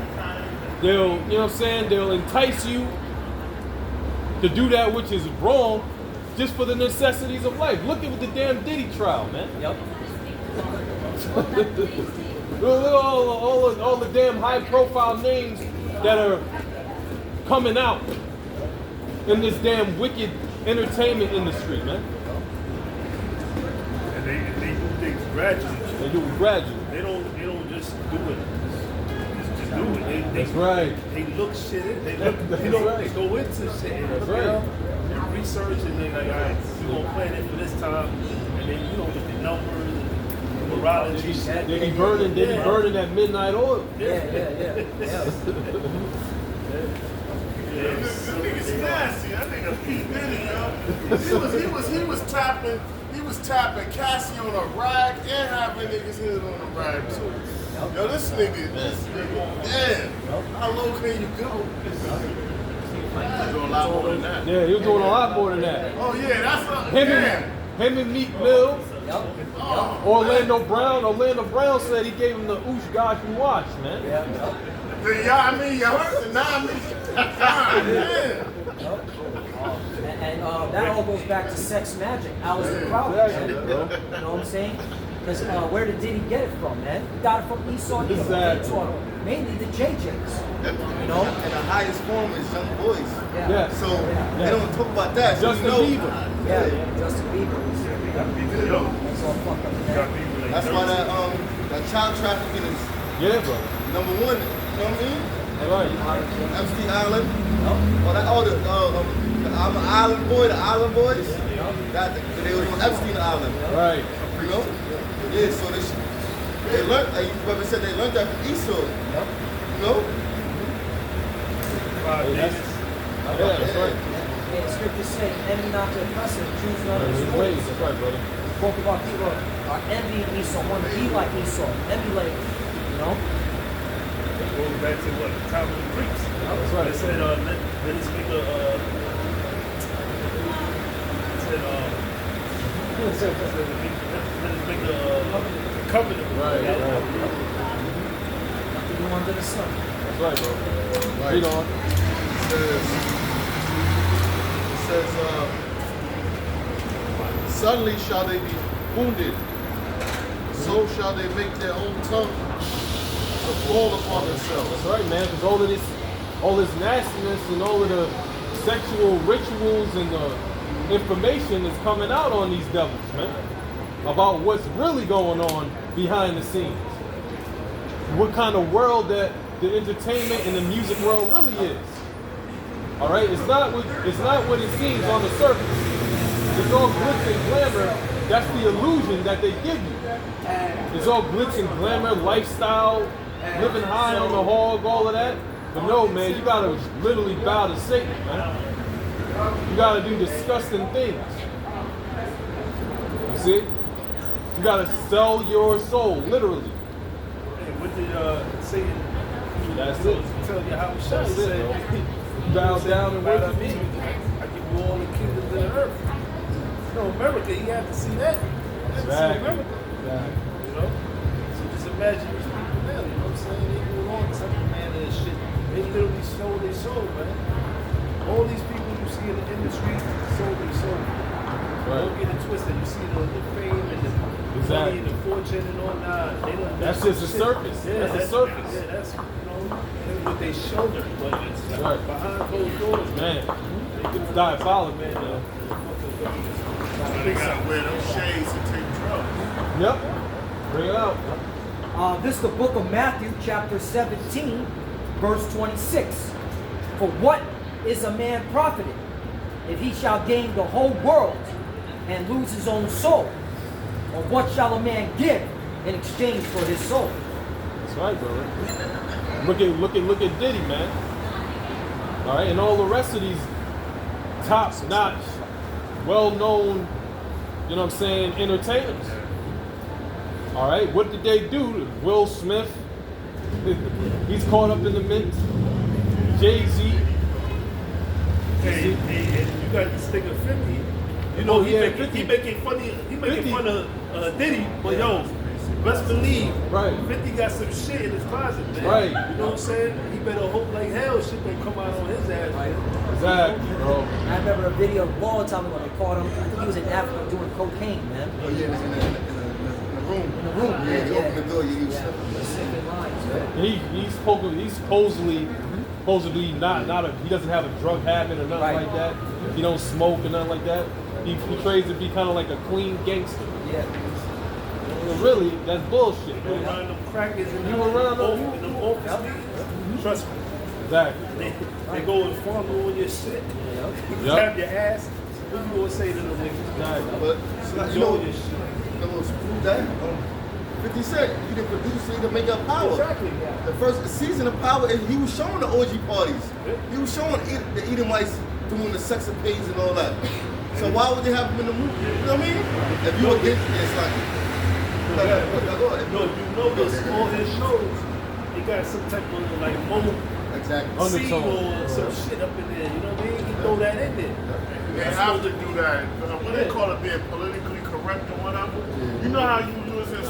they'll, you know what I'm saying, they'll entice you to do that which is wrong just for the necessities of life. Look at the damn Diddy trial, man. Yep. Look at all the damn high profile names that are coming out in this damn wicked entertainment industry, man. And they do things gradually. They do it gradually. They don't just do it. Just do it. That's right. They look shit. They look. That's You know, right. they go into shit. And That's look right. it up, research, and then like, all right, we gonna plan it for this time, and then look at the numbers, and morality. They be burning that midnight oil. Yeah. This nigga's nasty. That nigga P. Diddy, yo. He was tapping Cassie on a rag and having niggas hit on a rag too. Yo, this nigga, damn. How low can you go? He's doing a lot more than that. Yeah, he was doing a lot more than that. Oh yeah, that's a Him and Meek Mill, Yep. Orlando Brown said he gave him the oosh gosh and wash, man. You heard the And that all goes back to sex magic. Alistair Crowley, man. You know what I'm saying? Because where did Diddy get it from, man? He got it from Esau. Exactly. Mainly the JJs. You know? And the highest form is young boys. Yeah. So they don't talk about that. So Justin you know, Bieber. Yeah, Justin Bieber. That's all fucked up, man. That's why that child trafficking is Yeah, bro. number one. You know what I mean? Right. Epstein Island. I'm an island boy, the island boys. They was on Epstein Island. Right. You know? Yeah, so they learned, like Brother said, they learned that from Esau. You know? Yeah, that's right. And the scriptures say, envy not to oppressor, choose none of his His ways. ways, that's right, brother. Spoke about people are envying Esau, want to be like Esau, emulate, you know? It goes back to what? The time of the Greeks. That's right. They said, let us make a, let us make a covenant. Right, right. Nothing new under the sun. That's right, bro. Read on. It says, suddenly shall they be wounded, so shall they make their own tongue to fall upon themselves. That's right, man, because all this nastiness and all of the sexual rituals and the information is coming out on these devils, man, about what's really going on behind the scenes. What kind of world that the entertainment and the music world really is. All right, it's not what it seems on the surface. It's all glitz and glamour. That's the illusion that they give you. It's all glitz and glamour, lifestyle, living high on the hog, all of that. But no, man, you gotta literally bow to Satan, man. You gotta do disgusting things. You see? You gotta sell your soul, literally. Hey, what did Satan That's it. tell you how to shine? That's He it, said, bro. Bow down and bow worship down me. to me. I give you all the kingdoms of the earth. No, America, you have to see that. You have to see Exactly. America. You know? So just imagine these people now, you know what I'm saying? They go along such a man of shit. They literally sold their soul, man. All these people you see in the industry sold their soul. Don't get it twisted. You see the fame and the money and the fortune and all that. They don't. That's just the surface. Yeah, That's the surface. Yeah, that's what they shoulder, but it's Right. behind closed doors, Man, it's diabolical, man. They gotta wear them shades and take drugs. Yep. Bring it out. This is the book of Matthew, chapter 17, verse 26. For what is a man profited if he shall gain the whole world and lose his own soul? Or what shall a man give in exchange for his soul? That's right, brother. Look at Diddy, man. All right, and all the rest of these top-notch, well-known, you know what I'm saying, entertainers. All right, what did they do? Will Smith, he's caught up in the mint. Jay-Z. Hey, you got this nigga 50. You know, he making fun of Diddy, but yo, best believe, 50 got some shit in his closet, man. Right. You know what I'm saying? He better hope like hell shit don't come out on his ass, man. Exactly, bro. I remember a video a long time ago, they caught him, I think he was in Africa doing cocaine, man. Oh yeah, it was in the room. In the room, Yeah, he opened the door, you yeah. Second lines, yeah. He's supposedly not he doesn't have a drug habit or nothing like that. He don't smoke or nothing like that. He trades to be kind of like a clean gangster. Yeah. Well, really, that's bullshit, You man. around them crackers and You around them? in them office meetings. Trust me. Exactly. They go and follow on your shit. Tap your ass. What you gonna say to them niggas? Exactly. But you know, Enjoy your shit. that 50 Cent, he the producer, he the make up Power. Exactly. The first season of Power, and he was showing the orgy parties. He was showing the Edomites doing the sex appeals and all that. So why would they have him in the movie? You know what I mean? If you against it, it's like, No, you notice all his shows, he got some type of like moment exactly. scene or some shit up in there. You know what I mean? He throw that in there. They have to do that. What they call it, being politically correct or whatever. You know how you use in